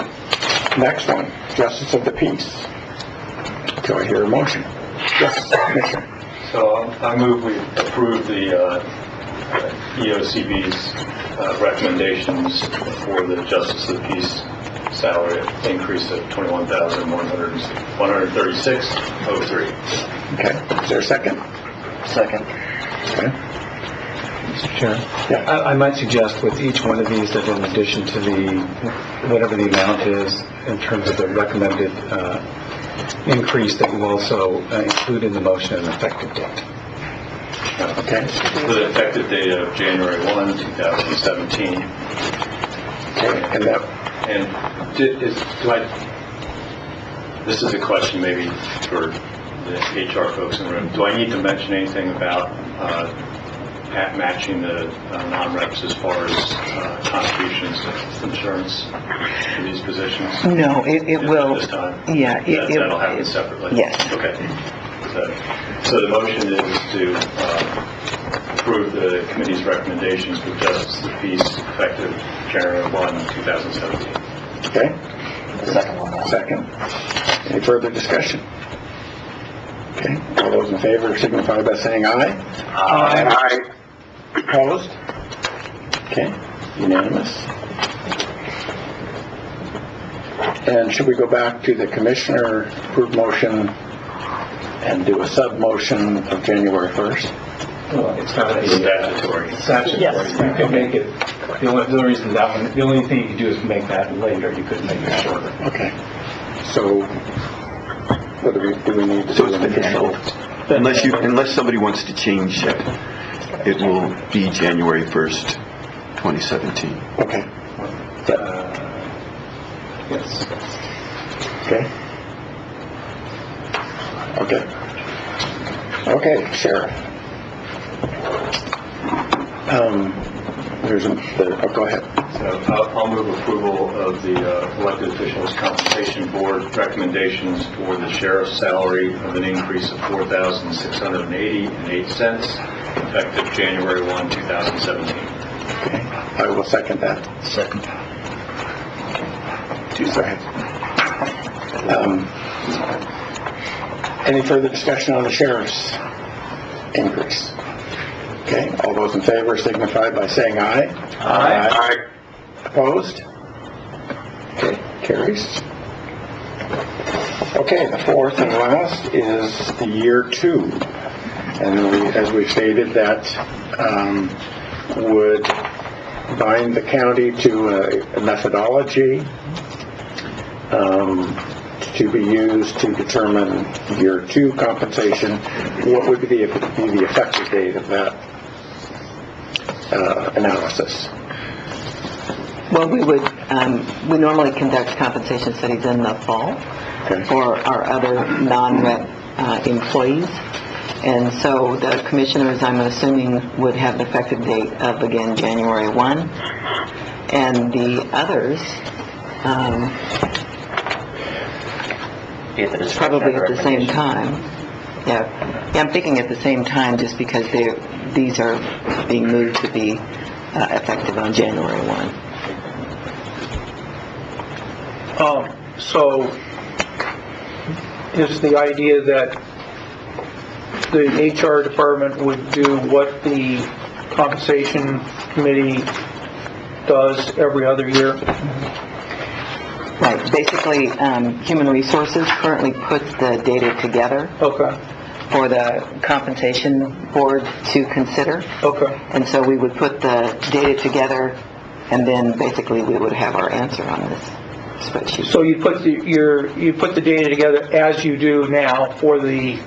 Speaker 1: next one, Justice of the Peace. Do I hear a motion? Yes, Commissioner.
Speaker 7: So I move we approve the EOCB's recommendations for the Justice of the Peace salary increase of $21,136.03.
Speaker 1: Okay. Is there a second?
Speaker 6: Second.
Speaker 1: Okay.
Speaker 2: Mr. Chair?
Speaker 1: Yeah.
Speaker 2: I might suggest with each one of these that in addition to whatever the amount is in terms of the recommended increase, that you also include in the motion an effective date.
Speaker 1: Okay.
Speaker 7: For the effective date of January 1, 2017.
Speaker 1: Okay.
Speaker 7: And this is a question maybe for the HR folks in the room. Do I need to mention anything about matching the non-reps as far as contributions to insurance for these positions?
Speaker 9: No, it will.
Speaker 7: This time?
Speaker 9: Yeah.
Speaker 7: That'll happen separately?
Speaker 9: Yes.
Speaker 7: Okay. So the motion is to approve the committee's recommendations for Justice of the Peace effective January 1, 2017.
Speaker 1: Okay.
Speaker 6: The second one.
Speaker 1: Second. Any further discussion? Okay. All those in favor signify by saying aye.
Speaker 14: Aye.
Speaker 1: Opposed? Okay. Unanimous. And should we go back to the commissioner approved motion and do a sub-motion of January 1st?
Speaker 2: Well, it's got to be
Speaker 7: Statutory.
Speaker 2: statutory.
Speaker 10: Yes.
Speaker 2: You can make it, the only reason the only thing you could do is make that later. You could make it shorter.
Speaker 1: Okay. So, what do we need to do an official?
Speaker 16: Unless somebody wants to change it, it will be January 1st, 2017.
Speaker 1: Okay.
Speaker 2: Yes.
Speaker 1: Okay. Okay. Okay, Sheriff. go ahead.
Speaker 7: So I'll move approval of the elected officials compensation board recommendations for the sheriff's salary of an increase of $4,680.08 effective January 1, 2017.
Speaker 1: Okay, I will second that.
Speaker 4: Second.
Speaker 1: 2 seconds. Any further discussion on the sheriff's increase? Okay, all those in favor signify by saying aye.
Speaker 14: Aye.
Speaker 1: Opposed? Okay, carries. Okay, the fourth and last is the year 2. And as we've stated, that would bind the county to a methodology to be used to determine year 2 compensation. What would be the effective date of that analysis?
Speaker 9: Well, we normally conduct compensation studies in the fall for our other non-rep employees. And so the commissioners, I'm assuming, would have an effective date of, again, January 1. And the others, probably at the same time. Yeah, I'm thinking at the same time just because these are being moved to be effective on January 1.
Speaker 3: So is the idea that the HR department would do what the compensation committee does every other year?
Speaker 9: Right. Basically, Human Resources currently puts the data together for the compensation board to consider.
Speaker 3: Okay.
Speaker 9: And so we would put the data together, and then basically we would have our answer on this spreadsheet.
Speaker 3: So you put the data together as you do now for the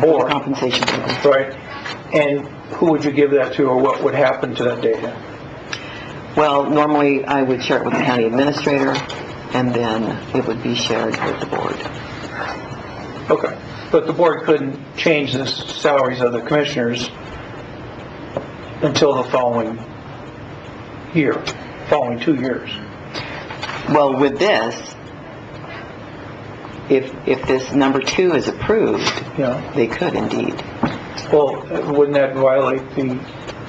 Speaker 3: board.
Speaker 9: Compensation board.
Speaker 3: Right. And who would you give that to, or what would happen to that data?
Speaker 9: Well, normally I would share it with the county administrator, and then it would be shared with the board.
Speaker 3: Okay. But the board couldn't change the salaries of the commissioners until the following 2 years.
Speaker 9: Well, with this, if this number 2 is approved, they could indeed.
Speaker 3: Well, wouldn't that violate the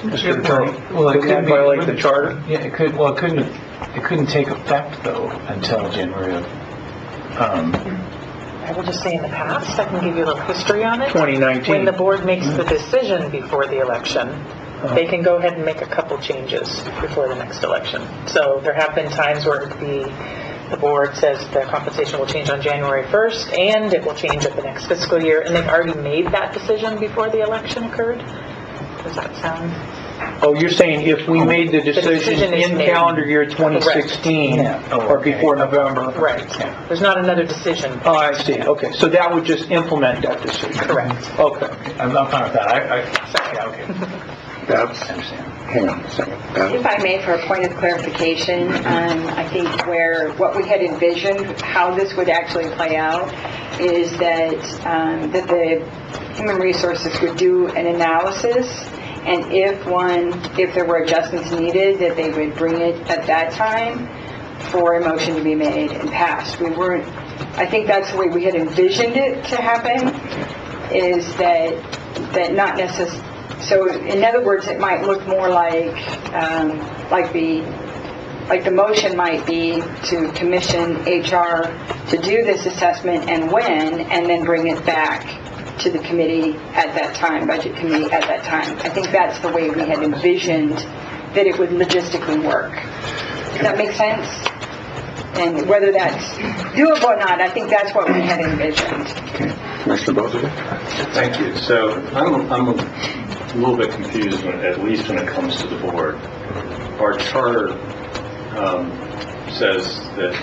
Speaker 3: Mr. Attorney? Wouldn't that violate the charter?
Speaker 2: Yeah, it could. Well, it couldn't take effect though until January of.
Speaker 10: I will just say in the past, I can give you a little history on it.
Speaker 3: 2019.
Speaker 10: When the board makes the decision before the election, they can go ahead and make a couple changes before the next election. So there have been times where the board says the compensation will change on January 1st and it will change at the next fiscal year, and they've already made that decision before the election occurred. Does that sound?
Speaker 3: Oh, you're saying if we made the decision in calendar year 2016 or before November?
Speaker 10: Right. There's not another decision.
Speaker 3: Oh, I see. Okay. So that would just implement that decision?
Speaker 10: Correct.
Speaker 3: Okay.
Speaker 2: I'm fine with that. Yeah, okay.
Speaker 1: That's, hang on a second.
Speaker 8: If I may, for a point of clarification, I think what we had envisioned, how this would actually play out, is that the Human Resources would do an analysis, and if there were adjustments needed, that they would bring it at that time for a motion to be made and passed. I think that's the way we had envisioned it to happen, is that not necessarily. So in other words, it might look more like the motion might be to commission HR to do this assessment and then bring it back to the committee at that time, budget committee at that time. I think that's the way we had envisioned that it would logistically work. Does that make sense? And whether that's doable or not, I think that's what we had envisioned.
Speaker 1: Okay. Commissioner Bozier?
Speaker 7: Thank you. So I'm a little bit confused, at least when it comes to the board. Our charter says that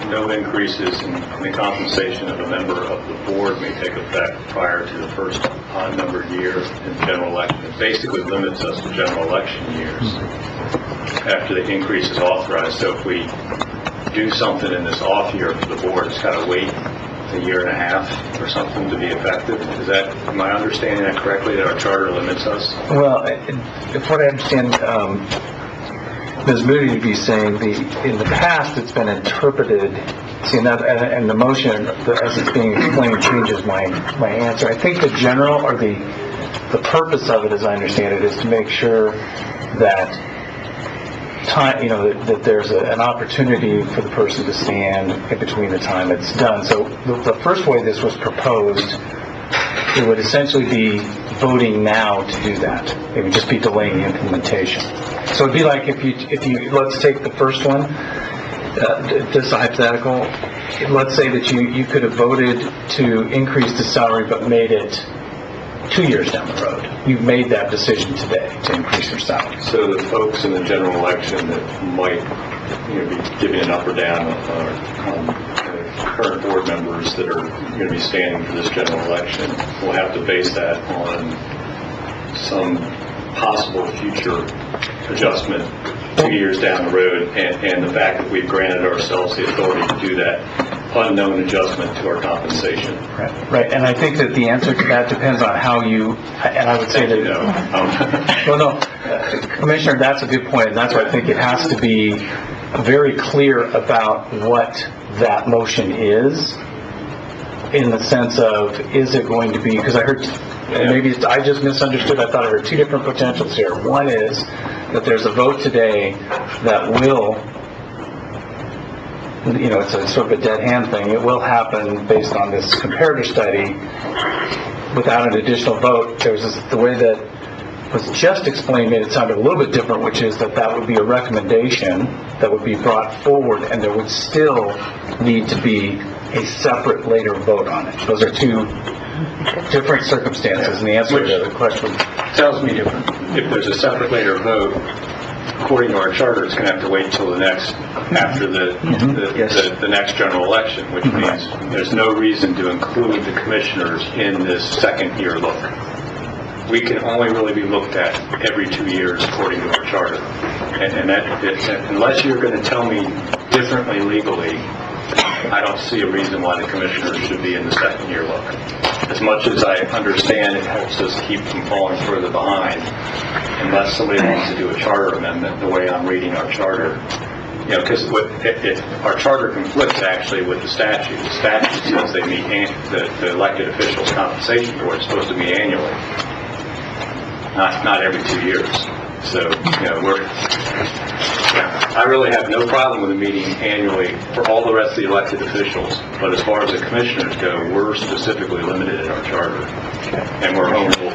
Speaker 7: no increases in the compensation of a member of the board may take effect prior to the first odd-numbered year in general election. It basically limits us to general election years after the increase is authorized. So if we do something in this off year for the board, it's got to wait a year and a half or something to be effective. Am I understanding that correctly, that our charter limits us?
Speaker 2: Well, if what I understand, Ms. Moody would be saying, in the past, it's been interpreted, and the motion, as it's being explained, changes my answer. I think the general, or the purpose of it, as I understand it, is to make sure that time, that there's an opportunity for the person to stand in between the time it's done. So the first way this was proposed, it would essentially be voting now to do that. It would just be delaying the implementation. So it'd be like if you let's take the first one, this hypothetical. Let's say that you could have voted to increase the salary but made it 2 years down the road. You've made that decision today to increase your salary.
Speaker 7: So the folks in the general election that might be giving an up or down current board members that are going to be standing for this general election will have to base that on some possible future adjustment 2 years down the road, and the fact that we've granted ourselves the authority to do that unknown adjustment to our compensation.
Speaker 2: Right. And I think that the answer to that depends on how you, and I would say that, well, no, Commissioner, that's a good point, and that's why I think it has to be very clear about what that motion is, in the sense of, is it going to be, because I heard, maybe I just misunderstood, I thought I heard two different potentials here. One is that there's a vote today that will, it's a sort of a dead hand thing. It will happen based on this comparator study without an additional vote. There's the way that was just explained made it sound a little bit different, which is that would be a recommendation that would be brought forward, and there would still need to be a separate later vote on it. Those are two different circumstances, and the answer to the question tells me different.
Speaker 7: If there's a separate later vote, according to our charter, it's going to have to wait until the next, after the next general election, which means there's no reason to include the commissioners in this second year look. We can only really be looked at every 2 years according to our charter. And unless you're going to tell me differently legally, I don't see a reason why the commissioners should be in the second year look. As much as I understand it helps us keep from falling further behind, unless somebody wants to do a charter amendment the way I'm reading our charter. Because our charter conflicts actually with the statute. The statute says they meet, the elected officials' compensation board is supposed to meet annually, not every 2 years. So, I really have no problem with a meeting annually for all the rest of the elected officials. But as far as the commissioners go, we're specifically limited in our charter. And we're home rule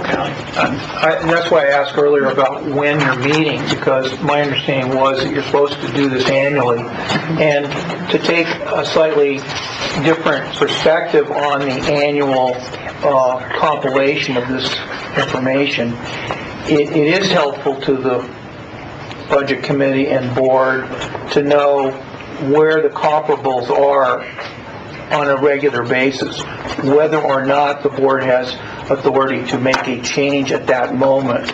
Speaker 7: county.
Speaker 3: That's why I asked earlier about when you're meeting, because my understanding was that you're supposed to do this annually. And to take a slightly different perspective on the annual compilation of this information, it is helpful to the Budget Committee and Board to know where the comparables are on a regular basis, whether or not the Board has authority to make a change at that moment.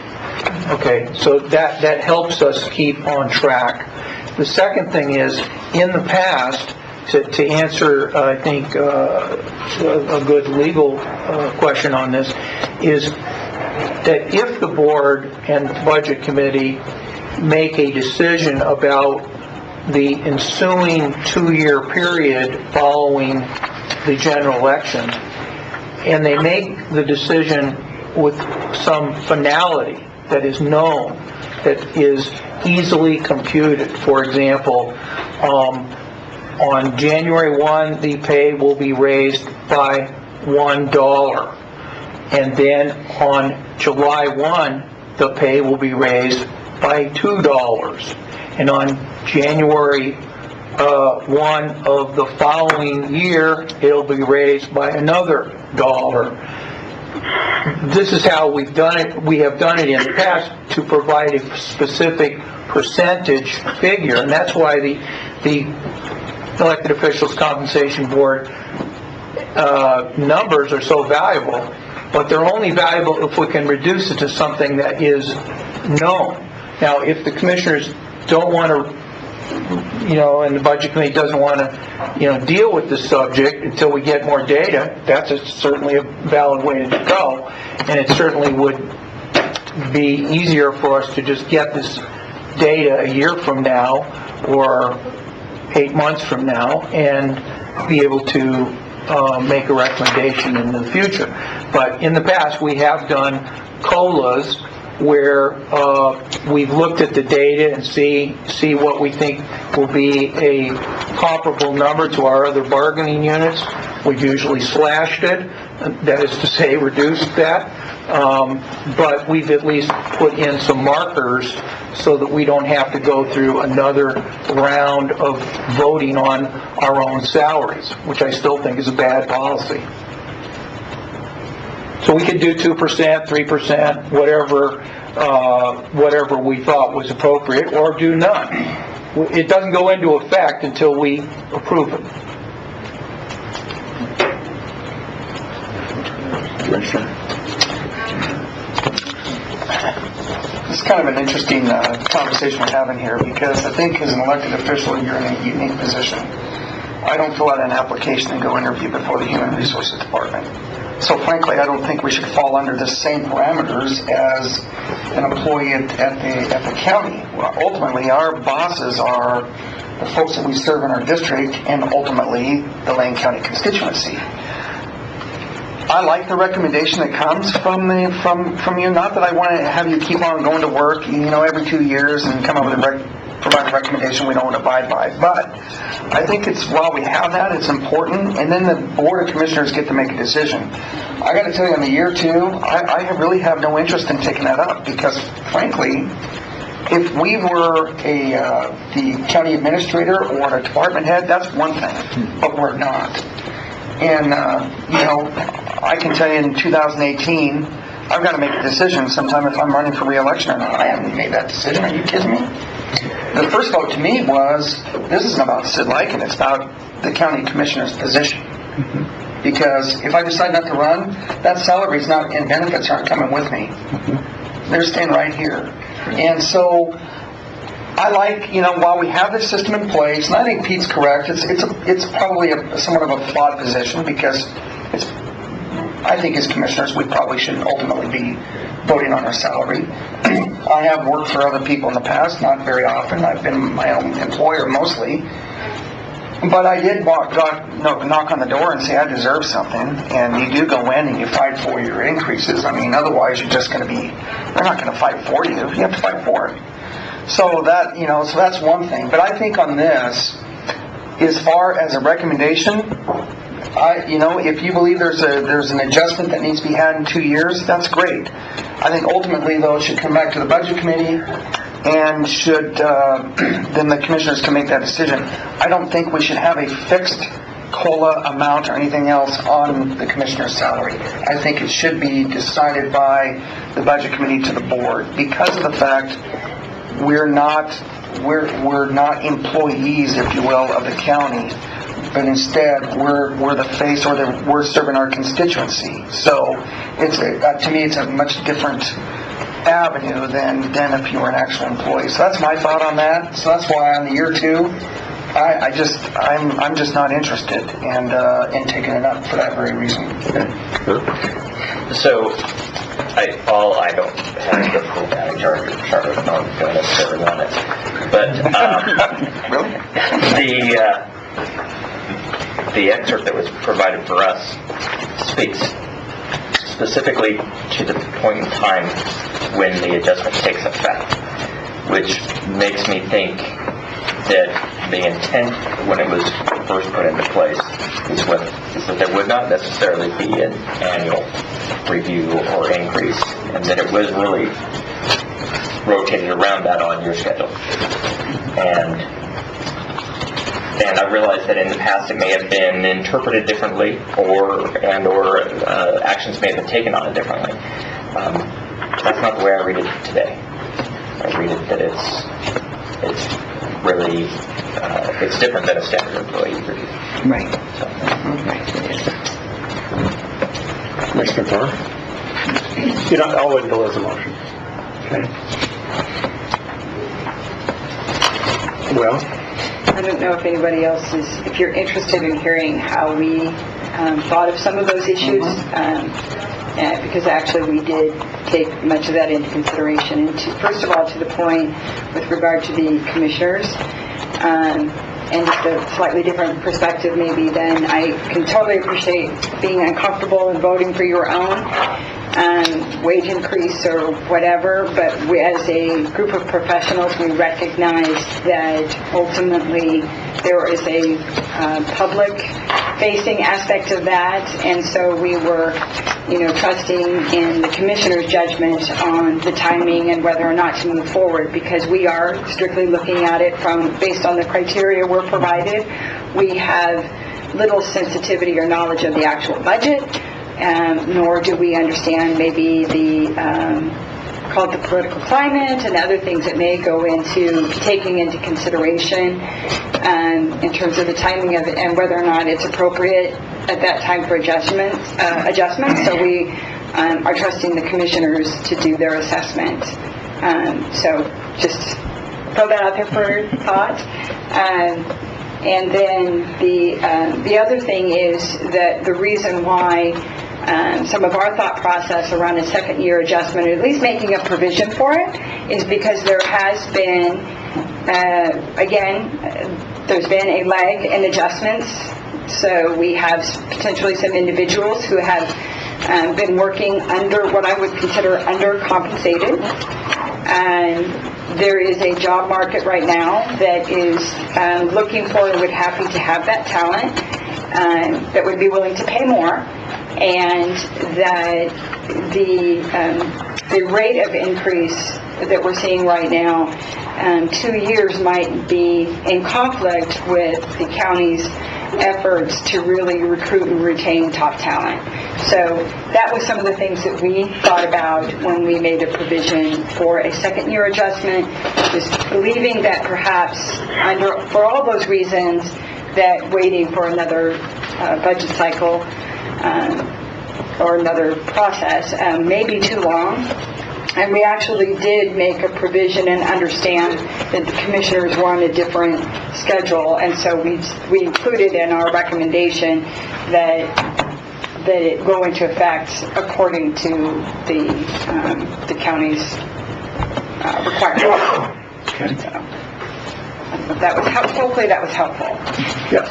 Speaker 3: Okay, so that helps us keep on track. The second thing is, in the past, to answer, I think, a good legal question on this, is that if the Board and Budget Committee make a decision about the ensuing 2-year period following the general election, and they make the decision with some finality that is known, that is easily computed. For example, on January 1, the pay will be raised by $1. And then on July 1, the pay will be raised by $2. And on January 1 of the following year, it'll be raised by another $1. This is how we've done it. We have done it in the past to provide a specific percentage figure, and that's why the Elected Officials Compensation Board numbers are so valuable. But they're only valuable if we can reduce it to something that is known. Now, if the commissioners don't want to and the Budget Committee doesn't want to, deal with the subject until we get more data, that's certainly a valid way to go. And it certainly would be easier for us to just get this data a year from now or 8 months from now and be able to make a recommendation in the future. But in the past, we have done COLAs where we've looked at the data and see what we think will be a comparable number to our other bargaining units. We've usually slashed it, that is to say, reduced that. But we've at least put in some markers so that we don't have to go through another round of voting on our own salaries, which I still think is a bad policy. So we could do 2%, 3%, whatever we thought was appropriate, or do none. It doesn't go into effect until we approve it.
Speaker 5: It's kind of an interesting conversation we're having here, because I think as an elected official, you're in a unique position. I don't fill out an application and go interview before the Human Resources Department. So frankly, I don't think we should fall under the same parameters as an employee at the county. Well, ultimately, our bosses are the folks that we serve in our district and ultimately the Lane County constituency. I like the recommendation that comes from you. Not that I want to have you keep on going to work, every 2 years and come up with provide a recommendation we don't abide by. But I think while we have that, it's important, and then the Board of Commissioners get to make a decision. I got to tell you, in the year 2, I really have no interest in taking that up, because frankly, if we were the county administrator or a department head, that's one thing, but we're not. And, I can tell you in 2018, I've got to make a decision sometime if I'm running for re-election or not. I haven't made that decision. Are you kidding me? The first vote to me was, this isn't about Sid Lykin, it's about the county commissioner's position. Because if I decide not to run, that salary's not, and benefits aren't coming with me. They're staying right here. And so, I like, while we have this system in place, and I think Pete's correct, it's probably somewhat of a flawed position, because I think as commissioners, we probably shouldn't ultimately be voting on our salary. I have worked for other people in the past, not very often. I've been my own employer mostly. But I did knock on the door and say I deserve something, and you do go in and you fight for your increases. I mean, otherwise you're just going to be, they're not going to fight for you. You have to fight for it. So that, so that's one thing. But I think on this, as far as a recommendation, if you believe there's an adjustment that needs to be had in 2 years, that's great. I think ultimately, though, it should come back to the Budget Committee, and then the commissioners can make that decision. I don't think we should have a fixed COLA amount or anything else on the commissioner's salary. I think it should be decided by the Budget Committee to the board, because of the fact we're not employees, if you will, of the county, but instead we're the face, or we're serving our constituency. So to me it's a much different avenue than if you were an actual employee. So that's my thought on that. So that's why on the year 2, I'm just not interested in taking it up for that very reason.
Speaker 6: So I don't have the full county charter, don't necessarily want it, but really, the excerpt that was provided for us speaks specifically to the point in time when the adjustment takes effect, which makes me think that the intent when it was first put into place is that there would not necessarily be an annual review or increase, and that it was really rotated around that on your schedule. And I realize that in the past it may have been interpreted differently, or actions may have been taken on it differently. That's not the way I read it today. I read it that it's really it's different than a standard employee review.
Speaker 9: Right.
Speaker 6: So.
Speaker 11: Next concern. I'll wait until there's a motion. Okay.
Speaker 1: Well,
Speaker 8: I don't know if anybody else is, if you're interested in hearing how we thought of some of those issues, because actually we did take much of that into consideration. And first of all, to the point with regard to the commissioners, and just a slightly different perspective maybe, then I can totally appreciate being uncomfortable and voting for your own wage increase or whatever, but we, as a group of professionals, we recognize that ultimately there is a public-facing aspect of that, and so we were, trusting in the commissioner's judgment on the timing and whether or not to move forward, because we are strictly looking at it based on the criteria we're provided. We have little sensitivity or knowledge of the actual budget, nor do we understand maybe called the political climate and other things that may go into taking into consideration in terms of the timing of it and whether or not it's appropriate at that time for adjustments. So we are trusting the commissioners to do their assessment. So just throw that out there for thought. And then the other thing is that the reason why some of our thought process around a second-year adjustment, or at least making a provision for it, is because there has been, there's been a lag in adjustments. So we have potentially some individuals who have been working under what I would consider undercompensated. And there is a job market right now that is looking for and would happy to have that talent, that would be willing to pay more, and that the rate of increase that we're seeing right now, 2 years might be in conflict with the county's efforts to really recruit and retain top talent. So that was some of the things that we thought about when we made a provision for a second-year adjustment, just believing that perhaps for all those reasons, that waiting for another budget cycle or another process may be too long. And we actually did make a provision and understand that the commissioners were on a different schedule, and so we included in our recommendation that it go into effect according to the county's requirements.
Speaker 1: okay.
Speaker 8: So, that was hopefully that was helpful.
Speaker 1: Yes.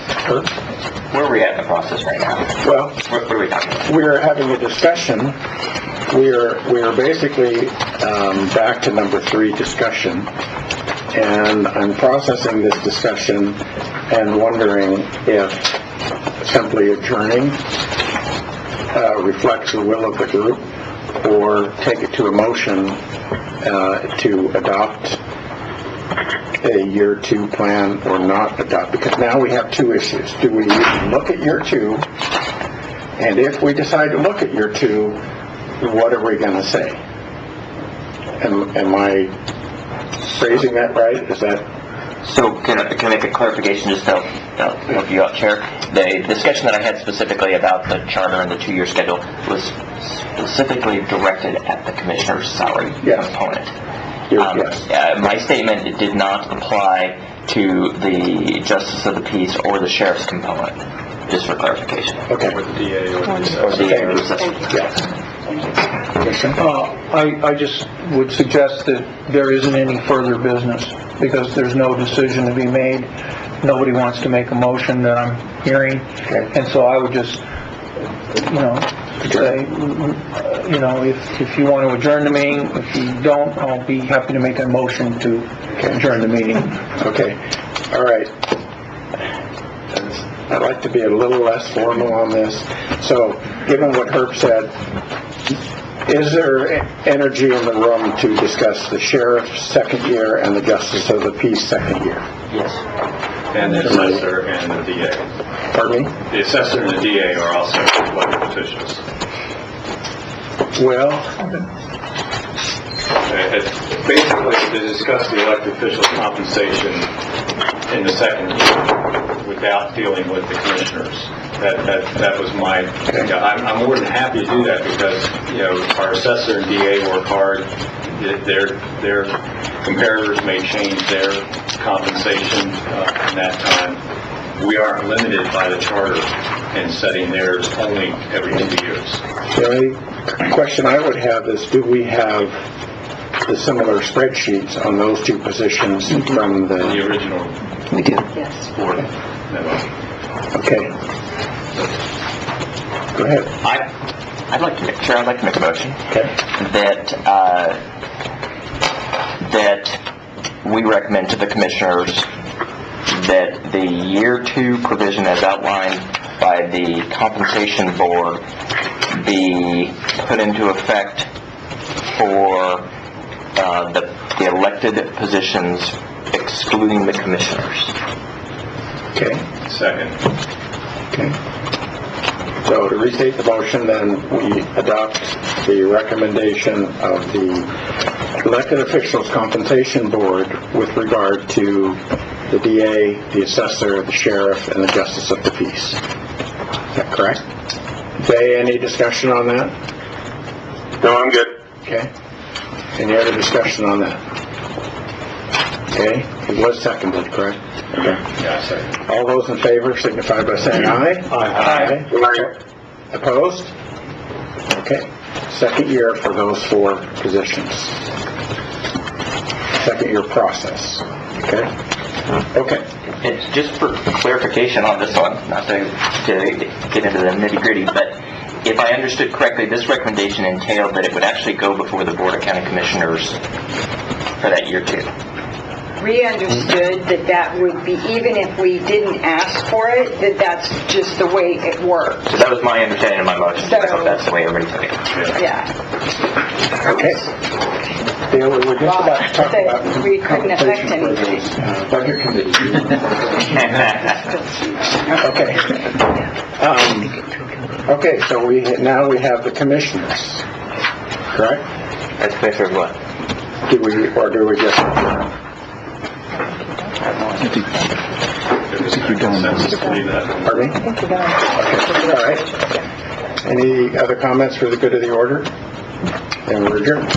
Speaker 6: Where are we at in the process right now?
Speaker 1: Well,
Speaker 6: What are we talking about?
Speaker 1: we're having a discussion. We're basically back to number 3, discussion, and I'm processing this discussion and wondering if simply adjourning reflects the will of the group, or take it to a motion to adopt a year 2 plan or not adopt, because now we have 2 issues. Do we look at year 2? And if we decide to look at year 2, what are we going to say? Am I phrasing that right? Is that...
Speaker 6: So can I make a clarification just to help you out, Chair? The discussion that I had specifically about the charter and the 2-year schedule was specifically directed at the commissioner's salary component.
Speaker 1: Yes.
Speaker 6: My statement did not apply to the justice of the peace or the sheriff's component, just for clarification.
Speaker 1: Okay.
Speaker 7: Or the DA or the
Speaker 6: Or
Speaker 7: assessor.
Speaker 6: the assessor.
Speaker 1: Yes.
Speaker 3: I just would suggest that there isn't any further business, because there's no decision to be made. Nobody wants to make a motion that I'm hearing.
Speaker 1: Okay.
Speaker 3: And so I would just, say, if you want to adjourn the meeting, if you don't, I'll be happy to make a motion to adjourn the meeting.
Speaker 1: Okay. All right. I'd like to be a little less formal on this. So, given what Herb said, is there energy in the room to discuss the sheriff's second year and the justice of the peace second year?
Speaker 6: Yes.
Speaker 7: And the assessor and the DA.
Speaker 1: Pardon me?
Speaker 7: The assessor and the DA are also elected officials.
Speaker 1: Well,
Speaker 7: Basically, to discuss the elected officials' compensation in the second year without dealing with the commissioners. That was my... I'm more than happy to do that because, our assessor and DA work hard. Their comparators may change their compensation in that time. We are limited by the charter in setting theirs only every 2 years.
Speaker 1: The only question I would have is, do we have the similar spreadsheets on those two positions from
Speaker 7: The
Speaker 1: the...
Speaker 7: original
Speaker 9: We do.
Speaker 7: board memo.
Speaker 1: Okay. Go ahead.
Speaker 6: I'd like to make a motion
Speaker 1: Okay.
Speaker 6: that we recommend to the commissioners that the year 2 provision as outlined by the compensation board be put into effect for the elected positions excluding the commissioners.
Speaker 1: Okay.
Speaker 7: Second.
Speaker 1: Okay. So to restate the motion, then we adopt the recommendation of the elected officials compensation board with regard to the DA, the assessor, the sheriff, and the justice of the peace. Is that correct? Jay, any discussion on that?
Speaker 14: No, I'm good.
Speaker 1: Okay. Any other discussion on that? Okay. It was seconded, correct? Okay.
Speaker 7: Yeah, second.
Speaker 1: All those in favor signify by saying aye. Aye. Opposed? Okay. Second year for those 4 positions. Second year process. Okay? Okay.
Speaker 6: And just for clarification on this one, not to get into the nitty-gritty, but if I understood correctly, this recommendation entailed that it would actually go before the Board of County Commissioners for that year 2.
Speaker 8: We understood that would be, even if we didn't ask for it, that's just the way it worked.
Speaker 6: So that was my understanding of my motion. I hope that's the way everybody took it.
Speaker 8: Yeah.
Speaker 1: Okay. Dale, we were just about to talk
Speaker 8: Well,
Speaker 1: about
Speaker 8: we couldn't affect
Speaker 1: compensation for
Speaker 8: anything.
Speaker 1: those, budget committee. Okay. Okay, so now we have the commissioners, correct?
Speaker 6: That's clear for what?
Speaker 1: Do we just...
Speaker 7: If it's consensus to leave that.
Speaker 1: Pardon me? Okay, all right. Any other comments for the good of the order? Then we're adjourned.